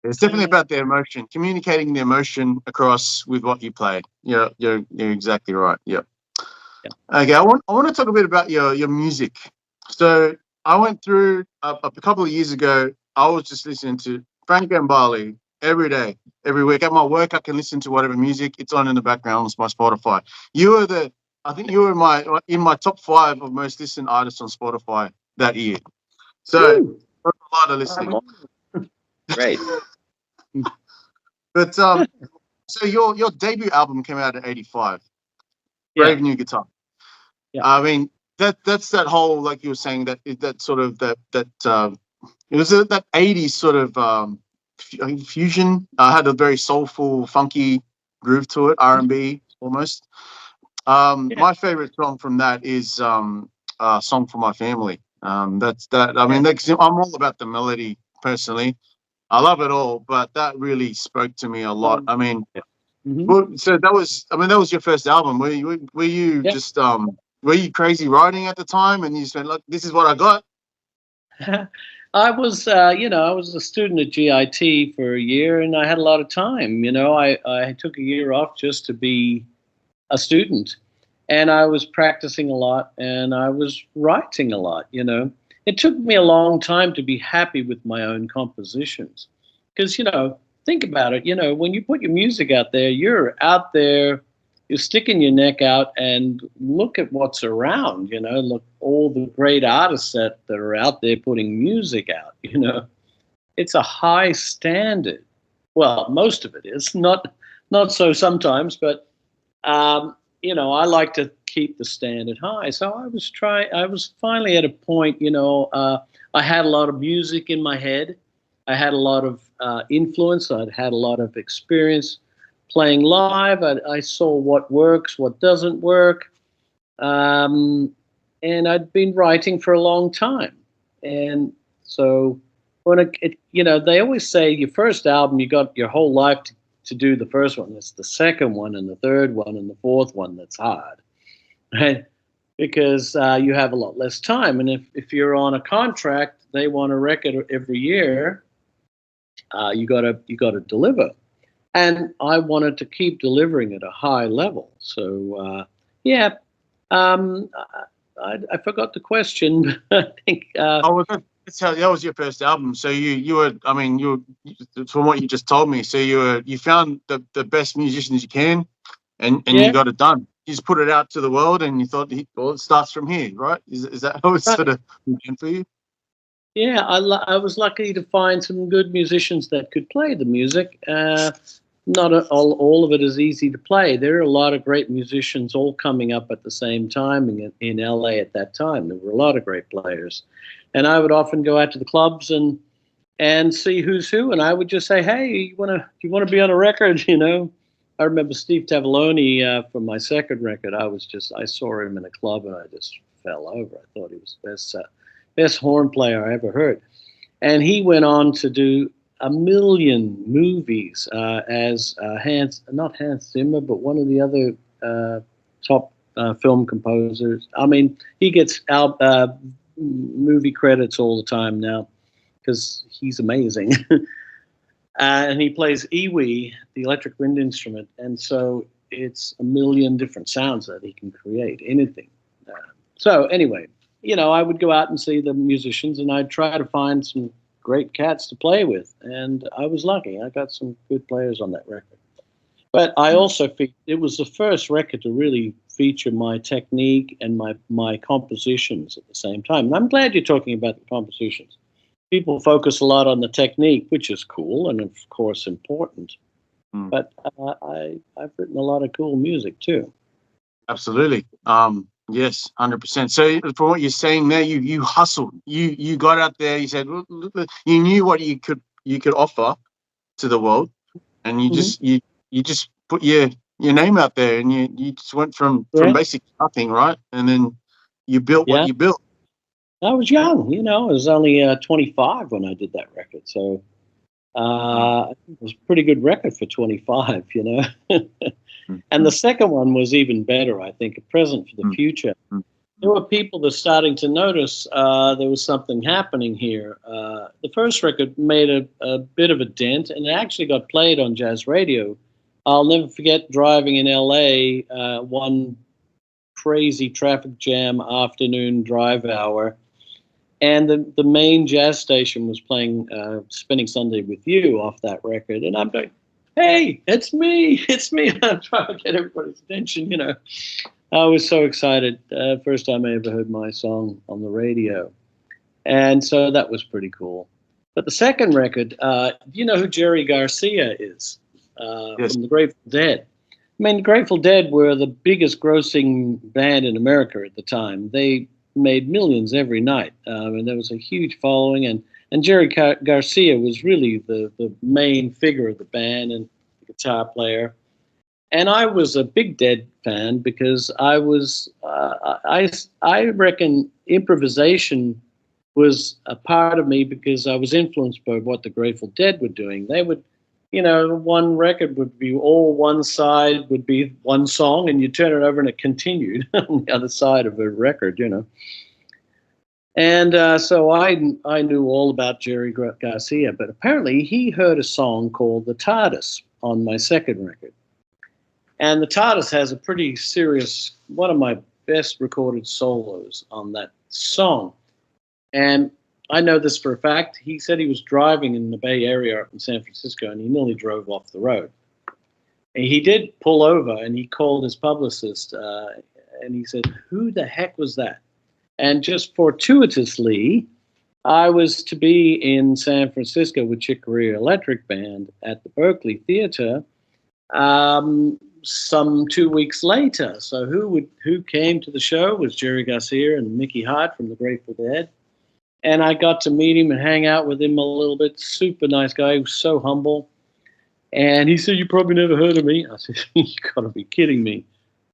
It's definitely about the emotion, communicating the emotion across with what you play. You're exactly right. Yeah. Okay, I want to talk a bit about your music. So I went through a couple of years ago. I was just listening to Frank Gambale every day, every week. At my work, I can listen to whatever music it's on in the background on my Spotify. I think you were in my top 5 of most listened artists on Spotify that year. So a lot of listening. Great. But so your debut album came out in '85. Brave New Guitar. Yeah. I mean that's that whole, like you were saying, that sort of that it was that '80s sort of fusion. Had a very soulful, funky groove to it, R&B almost. My favorite song from that is "Song for My Family." I mean, I'm all about the melody personally. I love it all, but that really spoke to me a lot. I mean, so that was your first album. Were you just were you crazy writing at the time, and you just went, look, this is what I got? I was, I was a student at GIT for a year, and I had a lot of time. I took a year off just to be a student, and I was practicing a lot, and I was writing a lot. It took me a long time to be happy with my own compositions, because think about it. When you put your music out there, you're out there. You're sticking your neck out and look at what's around, look all the great artists that are out there putting music out, It's a high standard. Well, most of it is, not so sometimes, but, I like to keep the standard high. So I was finally at a point, I had a lot of music in my head. I had a lot of influence. I'd had a lot of experience playing live. I saw what works, what doesn't work. And I'd been writing for a long time. And so when you know, they always say your first album, you got your whole life to do the first one. It's the second one and the third one and the fourth one that's hard, right? Because you have a lot less time. And if you're on a contract, they want a record every year. You gotta deliver. And I wanted to keep delivering at a high level. So yeah, I forgot the question. I think. Oh, that was your first album. So you were, I mean, from what you just told me. So you found the best musicians you can, and Yeah, you got it done. You just put it out to the world, and you thought, well, it starts from here, right? Is that how it's right. sort of been for you? Yeah, I was lucky to find some good musicians that could play the music. Not all of it is easy to play. There are a lot of great musicians all coming up at the same time in LA at that time. There were a lot of great players, and I would often go out to the clubs and see who's who, and I would just say, "Hey, you wanna be on a record?" You know, I remember Steve Tavallone from my second record. I saw him in a club and I just fell over. I thought he was the best horn player I ever heard, and he went on to do a million movies as not Hans Zimmer, but one of the other top film composers. I mean, he gets movie credits all the time now because he's amazing. And he plays iwi, the electric wind instrument, and so it's a million different sounds that he can create, anything. So anyway, you know, I would go out and see the musicians, and I'd try to find some great cats to play with, and I was lucky. I got some good players on that record. But I also it was the first record to really feature my technique and my compositions at the same time. And I'm glad you're talking about the compositions. People focus a lot on the technique, which is cool and of course important. Mm. But I've written a lot of cool music too. Absolutely. Yes, 100%. So from what you're saying there, you hustled. You got out there. You said, you knew what you could offer to the world, and you just Mm-hmm. you just put your name out there, and you just went from Yeah, basic nothing, right? And then you built what yeah. you built. I was young, you know. I was only 25 when I did that record, so it was a pretty good record for 25, you know. And the second one was even better, I think, A Present for the Future. There were people that were starting to notice there was something happening here. The first record made a bit of a dent, and it actually got played on jazz radio. I'll never forget driving in LA one crazy traffic jam afternoon drive hour, and the main jazz station was playing Spending Sunday with You off that record. And I'm going, hey, it's me. It's me. I'm trying to get everybody's attention, you know. I was so excited. First time I ever heard my song on the radio. And so that was pretty cool. But the second record, you know who Jerry Garcia is Yes. from the Grateful Dead? I mean, the Grateful Dead were the biggest grossing band in America at the time. They made millions every night, and there was a huge following. And Jerry Garcia was really the main figure of the band and the guitar player. And I was a big Dead fan because I reckon improvisation was a part of me because I was influenced by what the Grateful Dead were doing. They would, you know, one record would be all one side would be one song, and you turn it over and it continued on the other side of a record, you know. And so I knew all about Jerry Garcia, but apparently he heard a song called The TARDIS on my second record. And the TARDIS has a pretty serious, one of my best recorded solos on that song. And I know this for a fact. He said he was driving in the Bay Area in San Francisco, and he nearly drove off the road. And he did pull over, and he called his publicist, and he said, who the heck was that? And just fortuitously, I was to be in San Francisco with Chick Corea Electric Band at the Berkeley Theater some 2 weeks later. So who came to the show was Jerry Garcia and Mickey Hart from the Grateful Dead. And I got to meet him and hang out with him a little bit. Super nice guy. He was so humble. And he said, you probably never heard of me. I said, you got to be kidding me.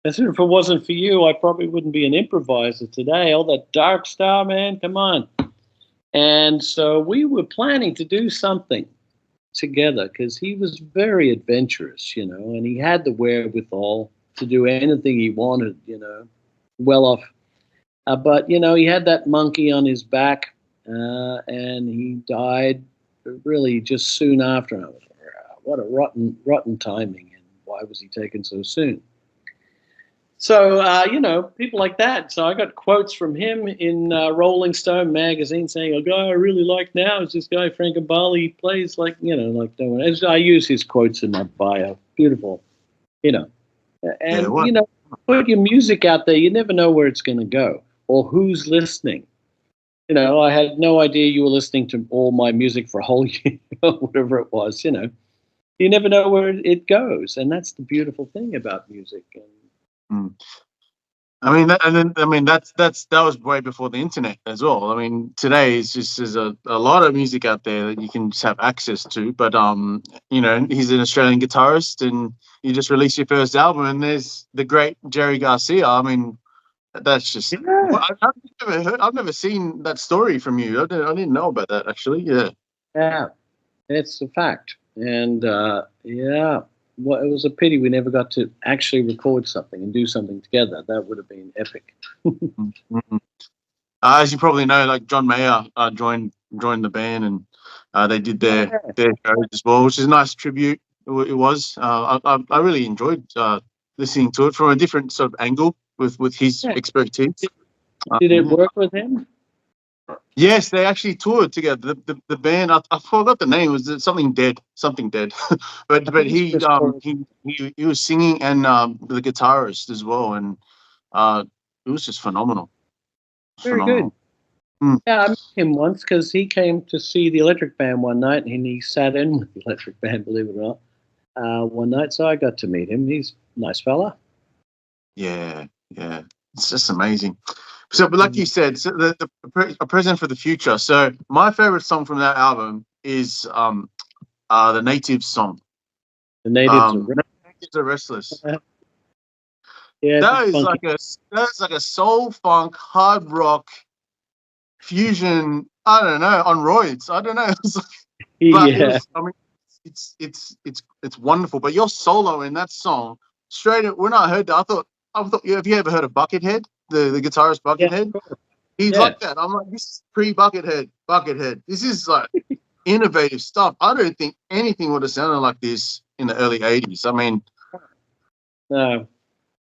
I said, if it wasn't for you, I probably wouldn't be an improviser today. All that dark style, man, come on. And so we were planning to do something together because he was very adventurous, and he had the wherewithal to do anything he wanted, well off. But, he had that monkey on his back, and he died really just soon after. I was, what a rotten timing, and why was he taken so soon? So, people like that. So I got quotes from him in Rolling Stone magazine saying, a guy I really like now is this guy, Frank Gambale. He plays like no one else. I use his quotes in my bio. Beautiful, And, put your music out there. You never know where it's going to go or who's listening. I had no idea you were listening to all my music for a whole year or whatever it was, You never know where it goes. And that's the beautiful thing about music. That was way before the internet as well. I mean, today there's a lot of music out there that you can just have access to. But he's an Australian guitarist, and you just released your first album, and there's the great Jerry Garcia. I mean, that's just I've never seen that story from you. I didn't know about that actually. Yeah, it's a fact, and well, it was a pity we never got to actually record something and do something together. That would have been epic. As you probably know, like John Mayer joined the band, and they did their shows as well, which is a nice tribute. It was. I really enjoyed listening to it from a different sort of angle with his expertise. Did it work with him? Yes, they actually toured together. The band, I forgot the name. Was something dead? but he was singing and the guitarist as well, and it was just phenomenal. Very good. Yeah, I met him once because he came to see the Electric Band one night, and he sat in with the Electric Band, believe it or not, one night. So I got to meet him. He's a nice fella. Yeah, it's just amazing. So, but like you said, so a present for the future. So, my favorite song from that album is the Natives song. The Natives Are Restless. Yeah, that is like a soul funk hard rock fusion. I don't know, on roids. I don't know. It's wonderful. But your solo in that song, straight up, when I heard that, I thought, have you ever heard of Buckethead? The guitarist Buckethead? He's like that. I'm like, this is Buckethead. This is like innovative stuff. I don't think anything would have sounded like this in the early 80s. I mean, no.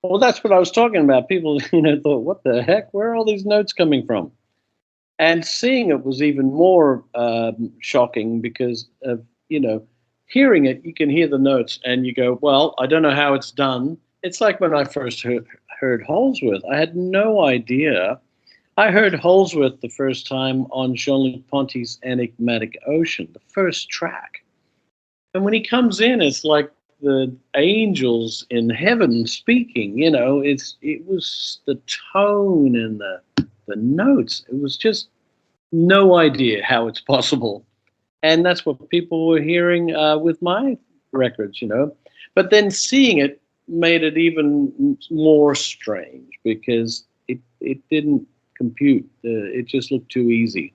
Well, that's what I was talking about. People, thought, what the heck? Where are all these notes coming from? And seeing it was even more shocking because of, hearing it, you can hear the notes and you go, well, I don't know how it's done. It's like when I first heard Holsworth. I had no idea. I heard Holsworth the first time on Jean-Luc Ponty's Enigmatic Ocean, the first track. And when he comes in, it's like the angels in heaven speaking. It was the tone and the notes. It was just no idea how it's possible. And that's what people were hearing with my records, But then seeing it made it even more strange because it didn't compute. It just looked too easy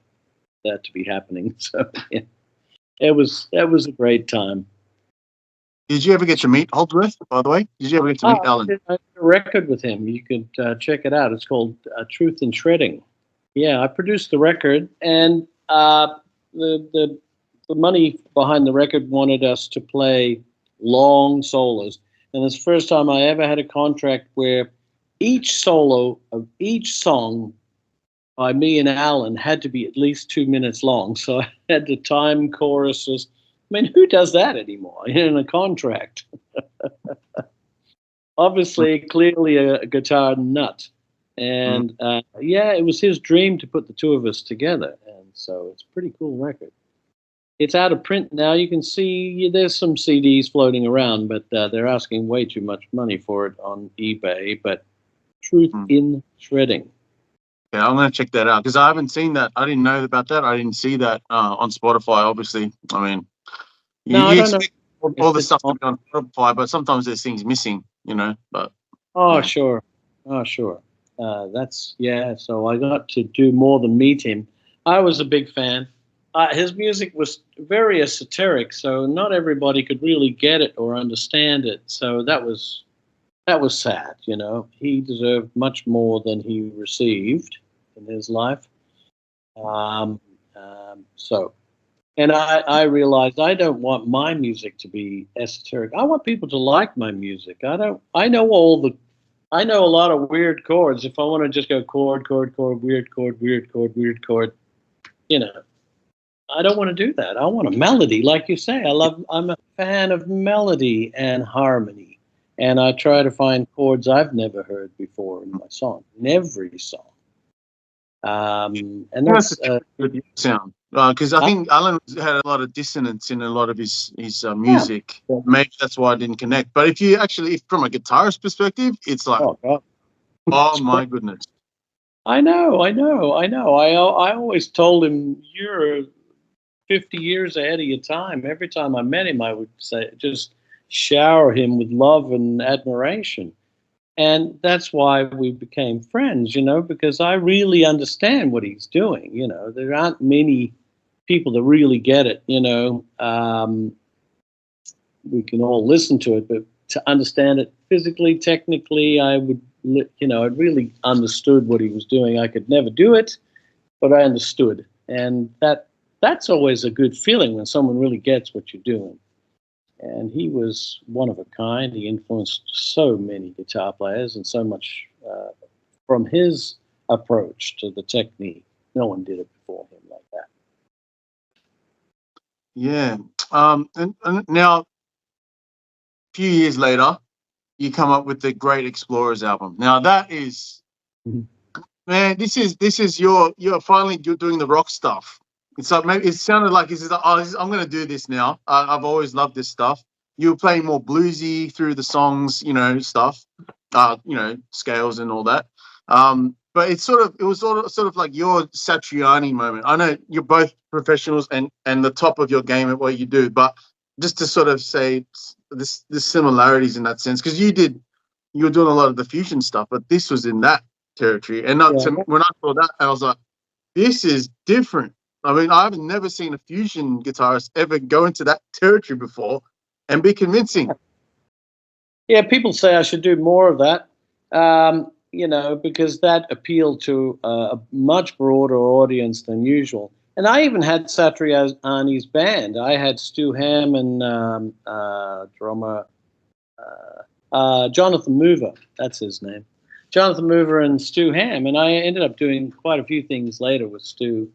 that to be happening. So yeah, that was a great time. Did you ever get to meet Holdsworth, by the way? Did you ever get to meet Alan? I did a record with him. You could check it out. It's called Truth in Shredding. Yeah, I produced the record, and the money behind the record wanted us to play long solos. And it's the first time I ever had a contract where each solo of each song by me and Alan had to be at least 2 minutes long. So I had to time choruses. I mean, who does that anymore in a contract? Obviously, clearly a guitar nut. And it was his dream to put the two of us together. And so it's a pretty cool record. It's out of print now. You can see there's some CDs floating around, but they're asking way too much money for it on eBay. But Truth in Shredding. Yeah, I'm going to check that out because I haven't seen that. I didn't know about that. I didn't see that on Spotify, obviously. I mean, you expect all the stuff to be on Spotify, but sometimes there's things missing, But sure. That's So I got to do more than meet him. I was a big fan. His music was very esoteric, so not everybody could really get it or understand it. So that was sad. He deserved much more than he received in his life. Um, so, and I realized I don't want my music to be esoteric. I want people to like my music. I don't. I know a lot of weird chords. If I want to just go chord, chord, chord, weird chord, weird chord, weird chord, you know, I don't want to do that. I want a melody, like you say. I'm a fan of melody and harmony, and I try to find chords I've never heard before in my song, in every song. And That's that's a good sound. Because I I, think Alan had a lot of dissonance in a lot of his yeah. music. Maybe that's why I didn't connect. But if from a guitarist perspective, it's like, Oh God. oh my goodness. I know, I know, I know. I always told him you're 50 years ahead of your time. Every time I met him, I would say just shower him with love and admiration. And that's why we became friends, because I really understand what he's doing. There aren't many people that really get it. We can all listen to it, but to understand it physically, technically, I really understood what he was doing. I could never do it, but I understood, and that's always a good feeling when someone really gets what you're doing. And he was one of a kind. He influenced so many guitar players, and so much from his approach to the technique. No one did it before him like that. Yeah. And now, a few years later, you come up with the Great Explorers album. Now that is, Mhm. man, this is you're finally doing the rock stuff. It's like maybe it sounded like I'm going to do this now. I've always loved this stuff. You were playing more bluesy through the songs, stuff, scales and all that. But it was sort of like your Satriani moment. I know you're both professionals and the top of your game at what you do, but just to sort of say the similarities in that sense, because you were doing a lot of the fusion stuff, but this was in that territory. And Yeah, when I saw that, I was like, this is different. I mean, I've never seen a fusion guitarist ever go into that territory before and be convincing. yeah. People say I should do more of that. Because that appealed to a much broader audience than usual. And I even had Satriani's band. I had Stu Ham and drummer Jonathan Mover. That's his name. Jonathan Mover and Stu Ham. And I ended up doing quite a few things later with Stu.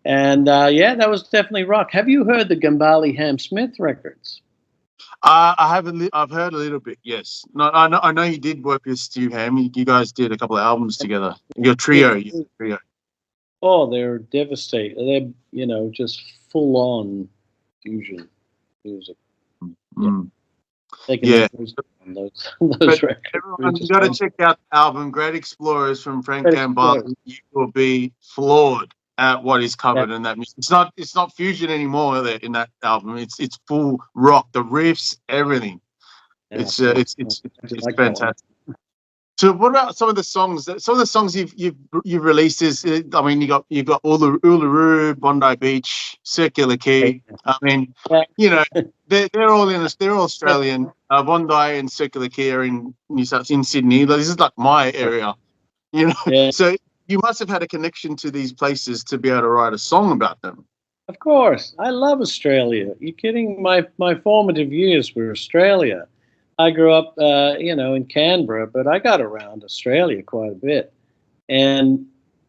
And yeah, that was definitely rock. Have you heard the Gambale Ham Smith records? I haven't. I've heard a little bit. Yes. No, I know you did work with Stu Ham. You guys did a couple of albums together. Your Yeah. trio. Your trio. Oh, they're devastating. They're, just full on fusion music. Yeah, Mm. they can Yeah. make music on those But those records. They're everyone, you just got to wonderful. check out the album Great Explorers from Frank But Gambale. You will be floored at what is yeah, covered in that music. It's not fusion anymore in that album. It's full rock, the riffs, everything. yeah, It's yeah. I it's like that one. fantastic. So what about some of the songs? Some of the songs you've released is, I mean, you got Uluru, Bondi Beach, Circular Quay. I mean, Yeah, you know, they're all they're all Australian. Bondi and Circular Quay are in New South in Sydney. This is like my area, you know. yeah. So you must have had a connection to these places to be able to write a song about them. Of course, I love Australia. You kidding? My formative years were Australia. I grew up, in Canberra, but I got around Australia quite a bit. And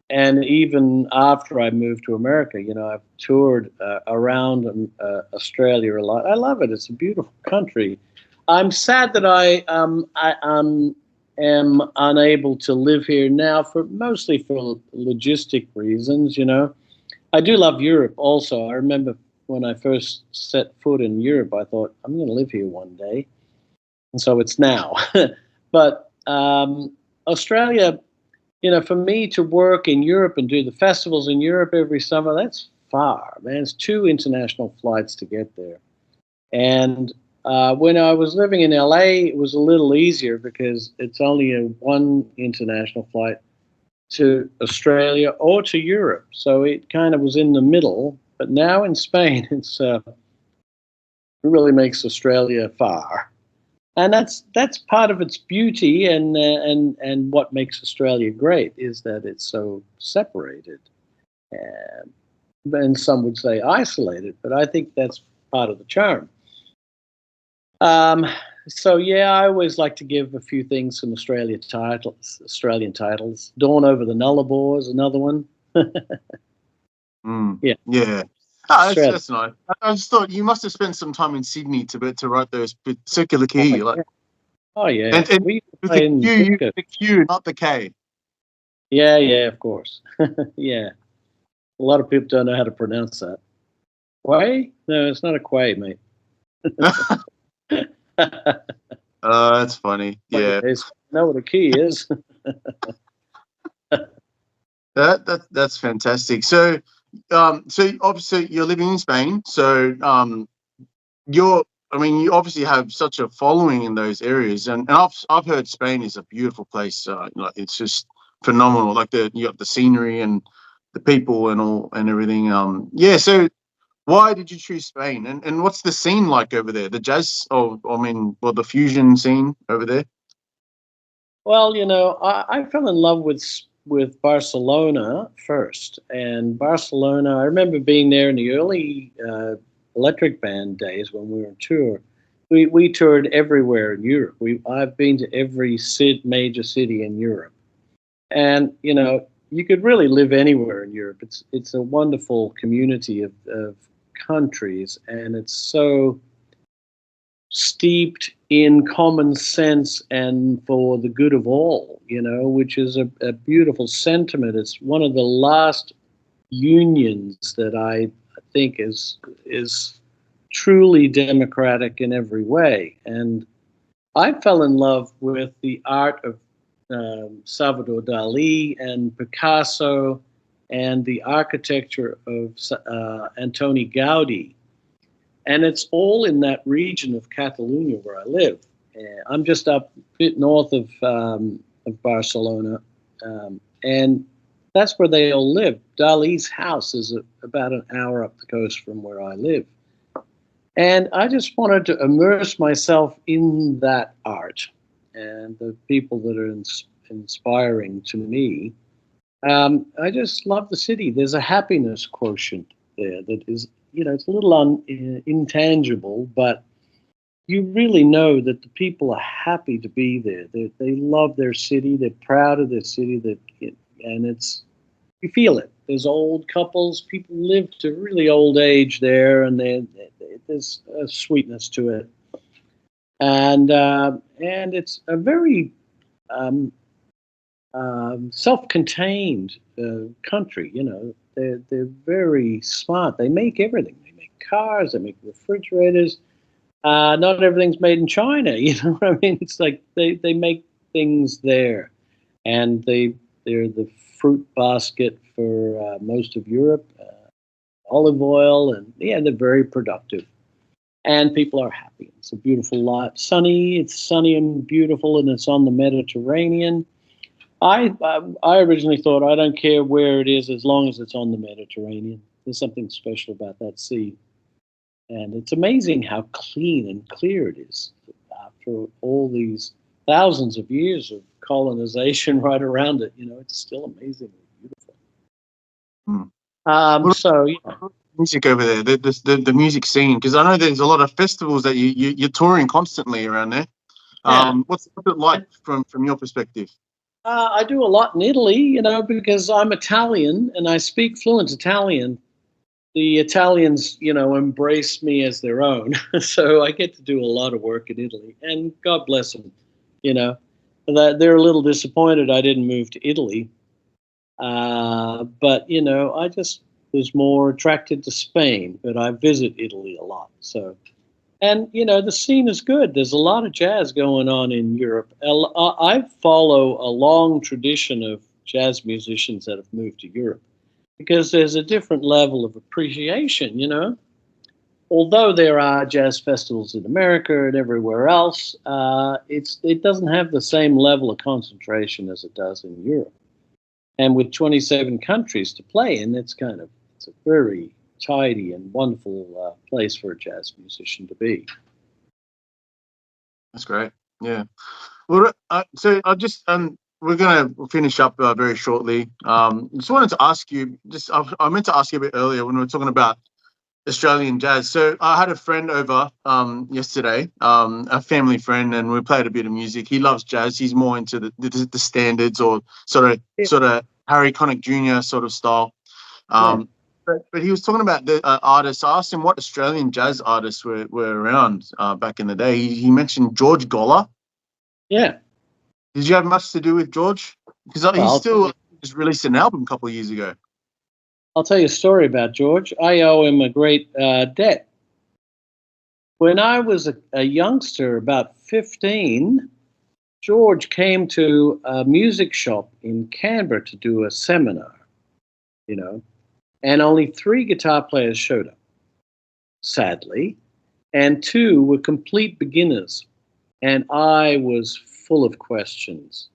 even after I moved to America, I've toured around Australia a lot. I love it. It's a beautiful country. I'm sad that am unable to live here now for mostly for logistic reasons. I do love Europe also. I remember when I first set foot in Europe, I thought I'm going to live here one day, and so it's now. But Australia, for me to work in Europe and do the festivals in Europe every summer, that's far, man. It's 2 international flights to get there. And when I was living in LA, it was a little easier because it's only a one international flight. to Australia or to Europe. So it kind of was in the middle. But now in Spain, it really makes Australia far, and that's part of its beauty, and what makes Australia great is that it's so separated, and some would say isolated, but I think that's part of the charm. Um, so yeah, I always like to give a few things some Australian titles. Dawn over the Nullarbor is another one. Yeah, Yeah. Ah, Australia. that's nice. I just thought you must have spent some time in Sydney to write those circular Oh key, like, yeah, oh yeah. and We used to with the play in Q, you disco. the Q, not the K. Yeah, yeah, of course. Yeah, a lot of people don't know how to pronounce that. Quay? No, it's not a quay, mate. That's funny. Like, Yeah, they know what a key is. that's fantastic. So obviously you're living in Spain. So you're, I mean, you obviously have such a following in those areas, and I've heard Spain is a beautiful place. Like, it's just phenomenal. Like, you got the scenery and the people and all and everything. Yeah. So why did you choose Spain, and what's the scene like over there? The jazz, or I mean, well, the fusion scene over there. Well, I fell in love with Barcelona first, and Barcelona. I remember being there in the early Electric Band days when we were on tour. We toured everywhere in Europe. I've been to every major city in Europe, and you could really live anywhere in Europe. It's a wonderful community of countries, and it's so steeped in common sense and for the good of all, which is a beautiful sentiment. It's one of the last unions that I think is truly democratic in every way. And I fell in love with the art of Salvador Dali and Picasso and the architecture of Antoni Gaudi, and it's all in that region of Catalonia where I live. I'm just up a bit north of Barcelona, and that's where they all live. Dali's house is about an hour up the coast from where I live. And I just wanted to immerse myself in that art and the people that are inspiring to me. I just love the city. There's a happiness quotient there that is, it's a little intangible, but you really know that the people are happy to be there. They love their city. They're proud of their city. And you feel it. There's old couples. People live to really old age there, and there's a sweetness to it. And it's a very self-contained country. They're very smart. They make everything. They make cars. They make refrigerators. Not everything's made in China. You know what I mean? It's like they make things there, and they're the fruit basket for most of Europe. Olive oil, and yeah, they're very productive, and people are happy. It's a beautiful lot. Sunny. It's sunny and beautiful, and it's on the Mediterranean. I originally thought I don't care where it is as long as it's on the Mediterranean. There's something special about that sea, and it's amazing how clean and clear it is after all these thousands of years of colonization right around it. It's still amazingly beautiful. Hmm. So yeah. Music over there, the music scene, because I know there's a lot of festivals that you're touring constantly around there. Yeah. What's it like from your perspective? I do a lot in Italy, because I'm Italian and I speak fluent Italian. The Italians, embrace me as their own. So I get to do a lot of work in Italy, and God bless them. That they're a little disappointed I didn't move to Italy. But I just was more attracted to Spain, but I visit Italy a lot. So, and the scene is good. There's a lot of jazz going on in Europe. I follow a long tradition of jazz musicians that have moved to Europe because there's a different level of appreciation. Although there are jazz festivals in America and everywhere else, it doesn't have the same level of concentration as it does in Europe. and with 27 countries to play in, it's a very tidy and wonderful place for a jazz musician to be. That's great. Yeah. Well, so I just we're going to finish up very shortly. Just wanted to ask you. I meant to ask you a bit earlier when we were talking about Australian jazz. So I had a friend over yesterday, a family friend, and we played a bit of music. He loves jazz. He's more into the standards or sort of Harry Connick Jr. sort of style. But he was talking about the artists. I asked him what Australian jazz artists were around back in the day. He mentioned George Goller. Yeah. Did you have much to do with George? Because he still just released an album a couple of years ago. I'll tell you a story about George. I owe him a great debt. When I was a youngster, about 15, George came to a music shop in Canberra to do a seminar, and only 3 guitar players showed up, sadly, and 2 were complete beginners. And I was full of questions.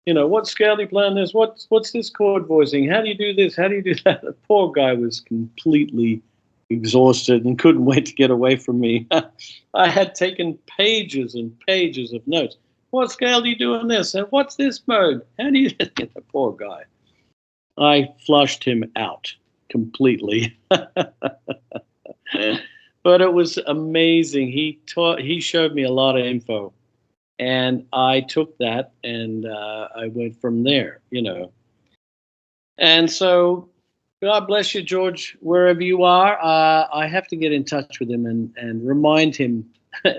What scale do you play on this? What's this chord voicing? How do you do this? How do you do that? The poor guy was completely exhausted and couldn't wait to get away from me. I had taken pages and pages of notes. What scale do you do on this? And what's this mode? How do you... The poor guy. I flushed him out completely. But it was amazing. He showed me a lot of info. And I took that and I went from there, And so, God bless you, George, wherever you are. I have to get in touch with him and remind him,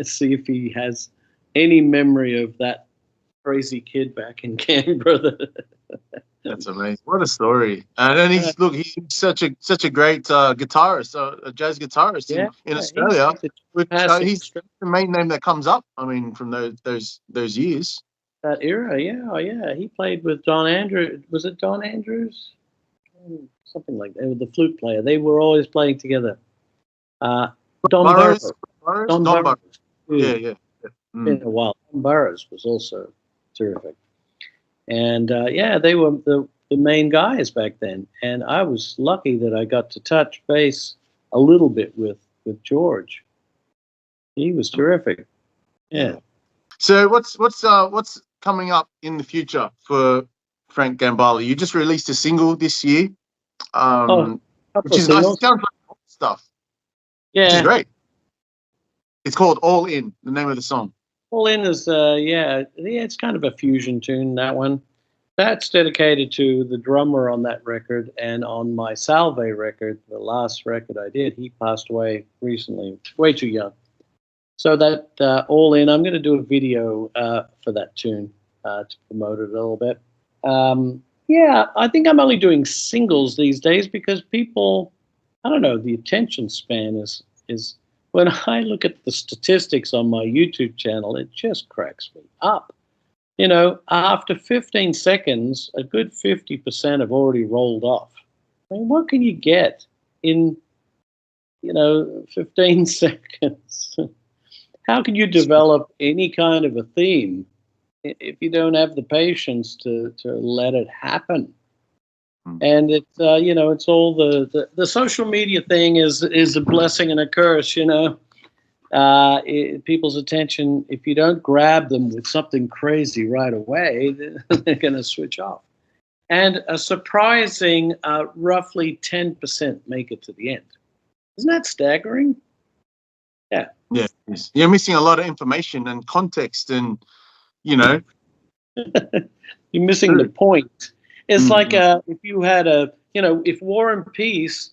see if he has any memory of that crazy kid back in Canberra. That's amazing. What a story. And then he's such a great guitarist, a jazz guitarist in Australia. He's the main name that comes up, from those years. That era, yeah. He played with Don Andrews. Was it Don Andrews? Something like that. The flute player. They were always playing together. Don Burrows. Don Burrows. Yeah. Been a while. Don Burrows was also terrific. And they were the main guys back then. And I was lucky that I got to touch base a little bit with George. He was terrific. Yeah. So what's coming up in the future for Frank Gambale? You just released a single this year, which is nice. It sounds like stuff. Yeah, which is great. It's called All In. The name of the song. All In is it's kind of a fusion tune, that one. That's dedicated to the drummer on that record, and on my Salve record, the last record I did, he passed away recently, way too young. So that All In, I'm going to do a video for that tune to promote it a little bit. I think I'm only doing singles these days because people, I don't know, the attention span is when I look at the statistics on my YouTube channel, it just cracks me up. After 15 seconds, a good 50% have already rolled off. What can you get in, 15 seconds? How can you develop any kind of a theme if you don't have the patience to let it happen? And it's it's all the social media thing is a blessing and a curse. People's attention, if you don't grab them with something crazy right away, they're going to switch off. And a surprising roughly 10% make it to the end. Isn't that staggering? Yeah. Yeah. You're missing a lot of information and context and, You're missing the point. It's like if you had if War and Peace,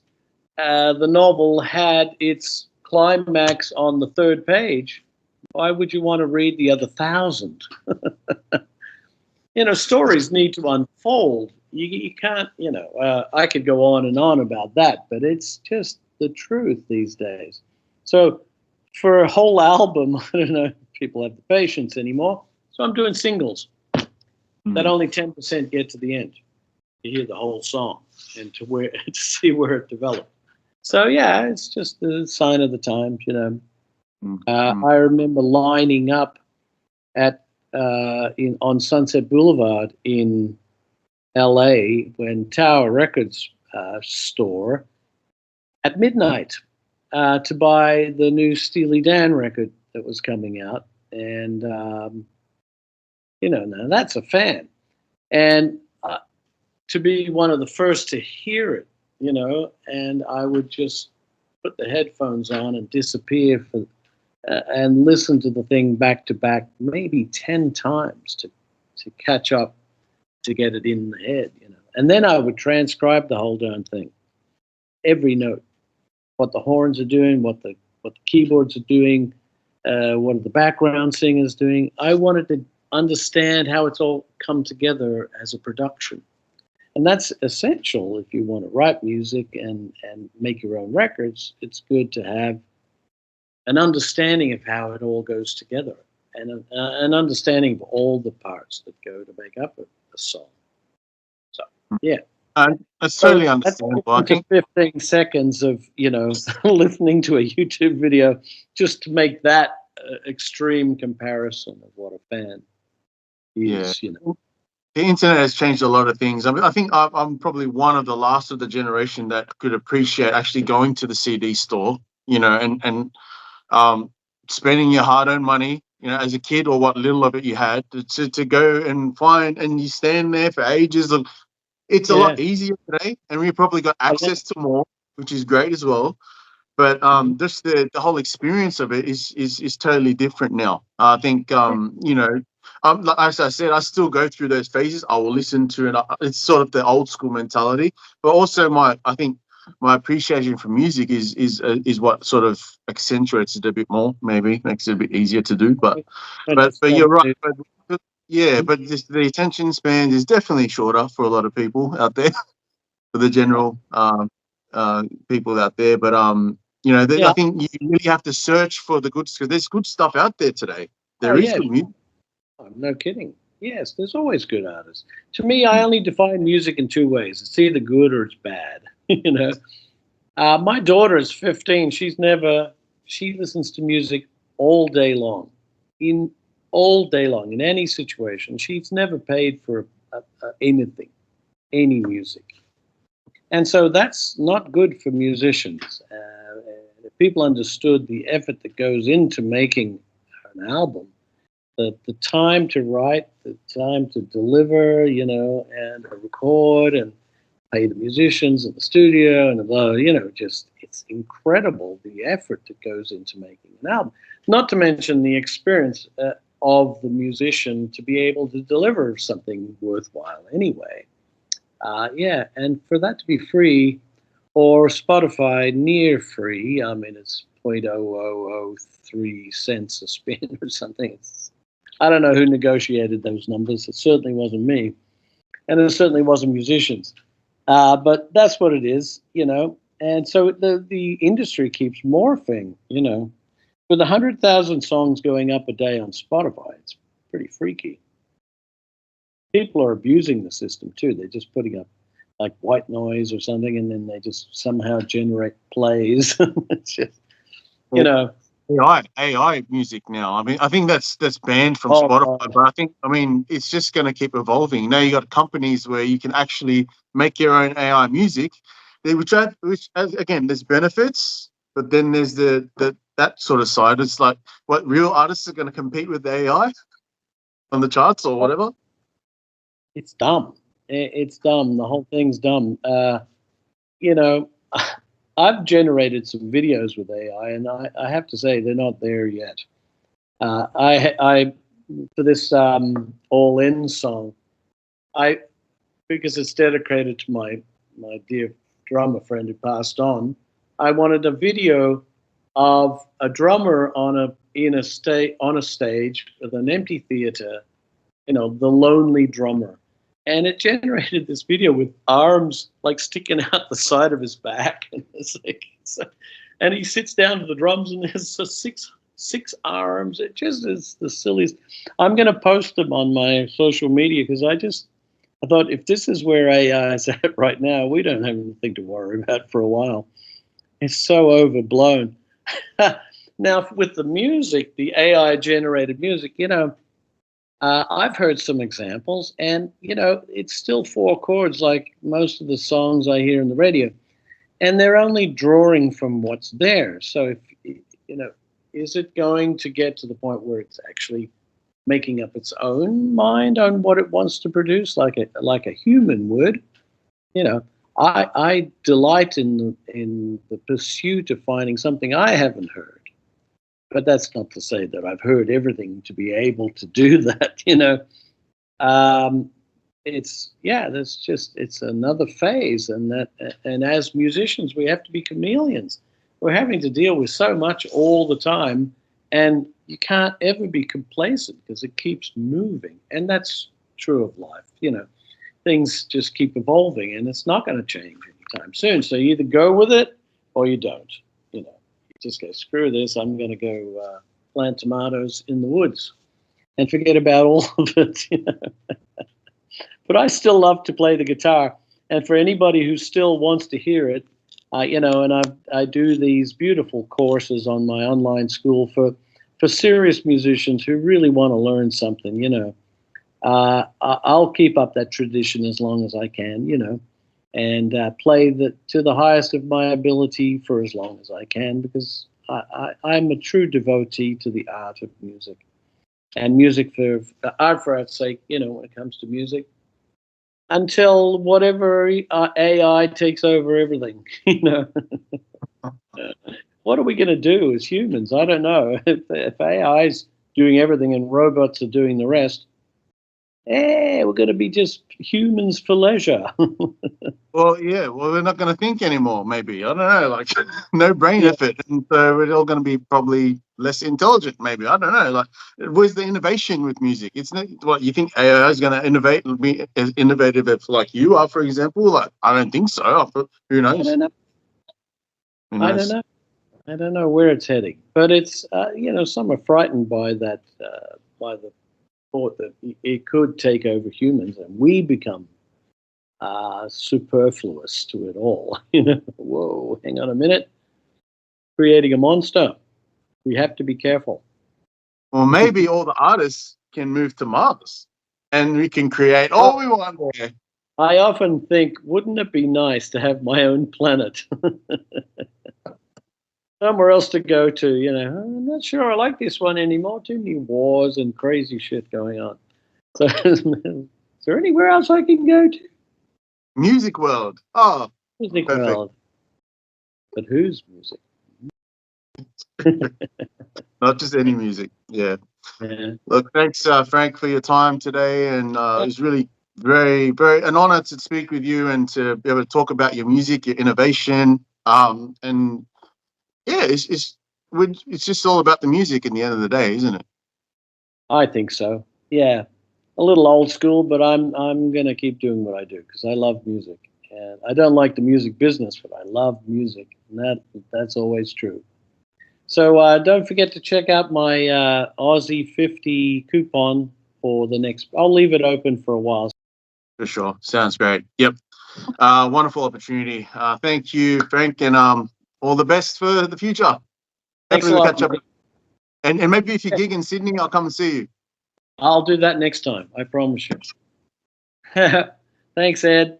the novel, had its climax on the 3rd page, why would you want to read the other 1,000? Stories need to unfold. You can't, I could go on and on about that, but it's just the truth these days. So for a whole album, I don't know if people have the patience anymore, so I'm doing singles that only 10% get to the end. You hear the whole song and to see where it developed. So yeah, it's just the sign of the times, I remember lining up at on Sunset Boulevard in L.A. when Tower Records store at midnight to buy the new Steely Dan record that was coming out, and now that's a fan, and to be one of the first to hear it, and I would just put the headphones on and disappear for and listen to the thing back to back, maybe 10 times to catch up, to get it in the head, and then I would transcribe the whole darn thing, every note, what the horns are doing, what the keyboards are doing, what are the background singers doing. I wanted to understand how it's all come together as a production. And that's essential if you want to write music and make your own records. It's good to have an understanding of how it all goes together, and an understanding of all the parts that go to make up a song. So, yeah. That's totally So understandable. I that's think 15 seconds of, listening to a YouTube video just to make that extreme comparison of what a fan is, the internet has changed a lot of things. I mean, I think I'm probably one of the last of the generation that could appreciate actually going to the CD store, and spending your hard-earned money, as a kid, or what little of it you had, to go and find, and you stand there for ages. It's a lot easier today, and we probably got access to more, which is great as well. But just the whole experience of it is totally different now. I think like as I said, I still go through those phases. I will listen to it. It's sort of the old school mentality, but also I think my appreciation for music is what sort of accentuates it a bit more. Maybe makes it a bit easier to do. But you're right. But just the attention span is definitely shorter for a lot of people out there, for the general people out there. But I think you really have to search for the good, because there's good stuff out there today. There is good music. Oh, no kidding. Yes, there's always good artists. To me, I only define music in two ways. It's either good or it's bad. My daughter is 15. She listens to music all day long, in any situation. She's never paid for anything, any music. And so that's not good for musicians. If people understood the effort that goes into making an album, the time to write, the time to deliver, and record and pay the musicians in the studio and just it's incredible the effort that goes into making an album. Not to mention the experience of the musician to be able to deliver something worthwhile anyway. And for that to be free, or Spotify near free, I mean, it's 0.0003 cents a spin or something. I don't know who negotiated those numbers. It certainly wasn't me, and it certainly wasn't musicians. But that's what it is, And so the industry keeps morphing, With 100,000 songs going up a day on Spotify, it's pretty freaky. People are abusing the system too. They're just putting up like white noise or something, and then they just somehow generate plays. It's just, AI music now. I mean, I think that's banned from Spotify, but I mean, it's just going to keep evolving. Now you got companies where you can actually make your own AI music, which again, there's benefits, but then there's that sort of side. It's like, what, real artists are going to compete with the AI on the charts or whatever? It's dumb. It's dumb. The whole thing's dumb. I've generated some videos with AI, and I have to say they're not there yet. I for this All In song, because it's dedicated to my dear drummer friend who passed on, I wanted a video of a drummer on a stage with an empty theater, the lonely drummer. And it generated this video with arms like sticking out the side of his back, and and he sits down to the drums, and there's six arms. It just is the silliest. I'm going to post them on my social media because I thought, if this is where AI is at right now, we don't have anything to worry about for a while. It's so overblown. Now with the music, the AI generated music, I've heard some examples, and it's still four chords like most of the songs I hear in the radio, and they're only drawing from what's there. So if you know, is it going to get to the point where it's actually making up its own mind on what it wants to produce, like a human would? You know, I delight in the pursuit of finding something I haven't heard. But that's not to say that I've heard everything to be able to do that. Um, it's another phase, and as musicians, we have to be chameleons. We're having to deal with so much all the time, and you can't ever be complacent because it keeps moving, and that's true of life. Things just keep evolving, and it's not going to change anytime soon. So you either go with it or you don't. You know, you just go, screw this. I'm going to go plant tomatoes in the woods and forget about all of it. But I still love to play the guitar, and for anybody who still wants to hear it, and I do these beautiful courses on my online school for serious musicians who really want to learn something. I'll keep up that tradition as long as I can, and play to the highest of my ability for as long as I can, because I'm a true devotee to the art of music, and music for art for art's sake. When it comes to music, until whatever AI takes over everything, What are we going to do as humans? I don't know. If AI is doing everything and robots are doing the rest, we're going to be just humans for leisure. Well, yeah. Well, we're not going to think anymore. Maybe, I don't know. Like no brain Yeah. effort, and so we're all going to be probably less intelligent. Maybe, I don't know. Like, where's the innovation with music? It's not what you think AI is going to innovate and be as innovative as like you are, for example. Like, I don't think so. Who I knows? don't know. Who I don't knows? know. I don't know where it's heading, but it's some are frightened by that, by the thought that it could take over humans and we become superfluous to it all. Whoa, hang on a minute, creating a monster. We have to be careful. Or maybe all the artists can move to Mars, and we can create I all we want there. I often think, wouldn't it be nice to have my own planet? Somewhere else to go to, I'm not sure I like this one anymore. Too many wars and crazy shit going on. So, is there anywhere else I can go to? Music world. Oh, Music perfect. world. But whose music? Not just any music. Yeah. Yeah. Look, thanks, Frank, for your time today, and it was really very, very an honor to speak with you and to be able to talk about your music, your innovation, and yeah, it's just all about the music in the end of the day, isn't it? I think so. Yeah. A little old school, but I'm gonna keep doing what I do because I love music. And I don't like the music business, but I love music. And that's always true. So don't forget to check out my Aussie 50 coupon for the next. I'll leave it open for a while. For sure. Sounds great. Yep. Wonderful opportunity. Thank you, Frank, and all the best for the future. Thanks Hopefully a we'll lot, catch up. mate. And maybe if you gig in Sydney, I'll come and see you. I'll do that next time. I promise you. Thanks, Ed.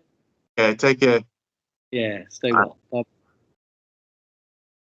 Yeah, take care. Yeah, stay well. Bye.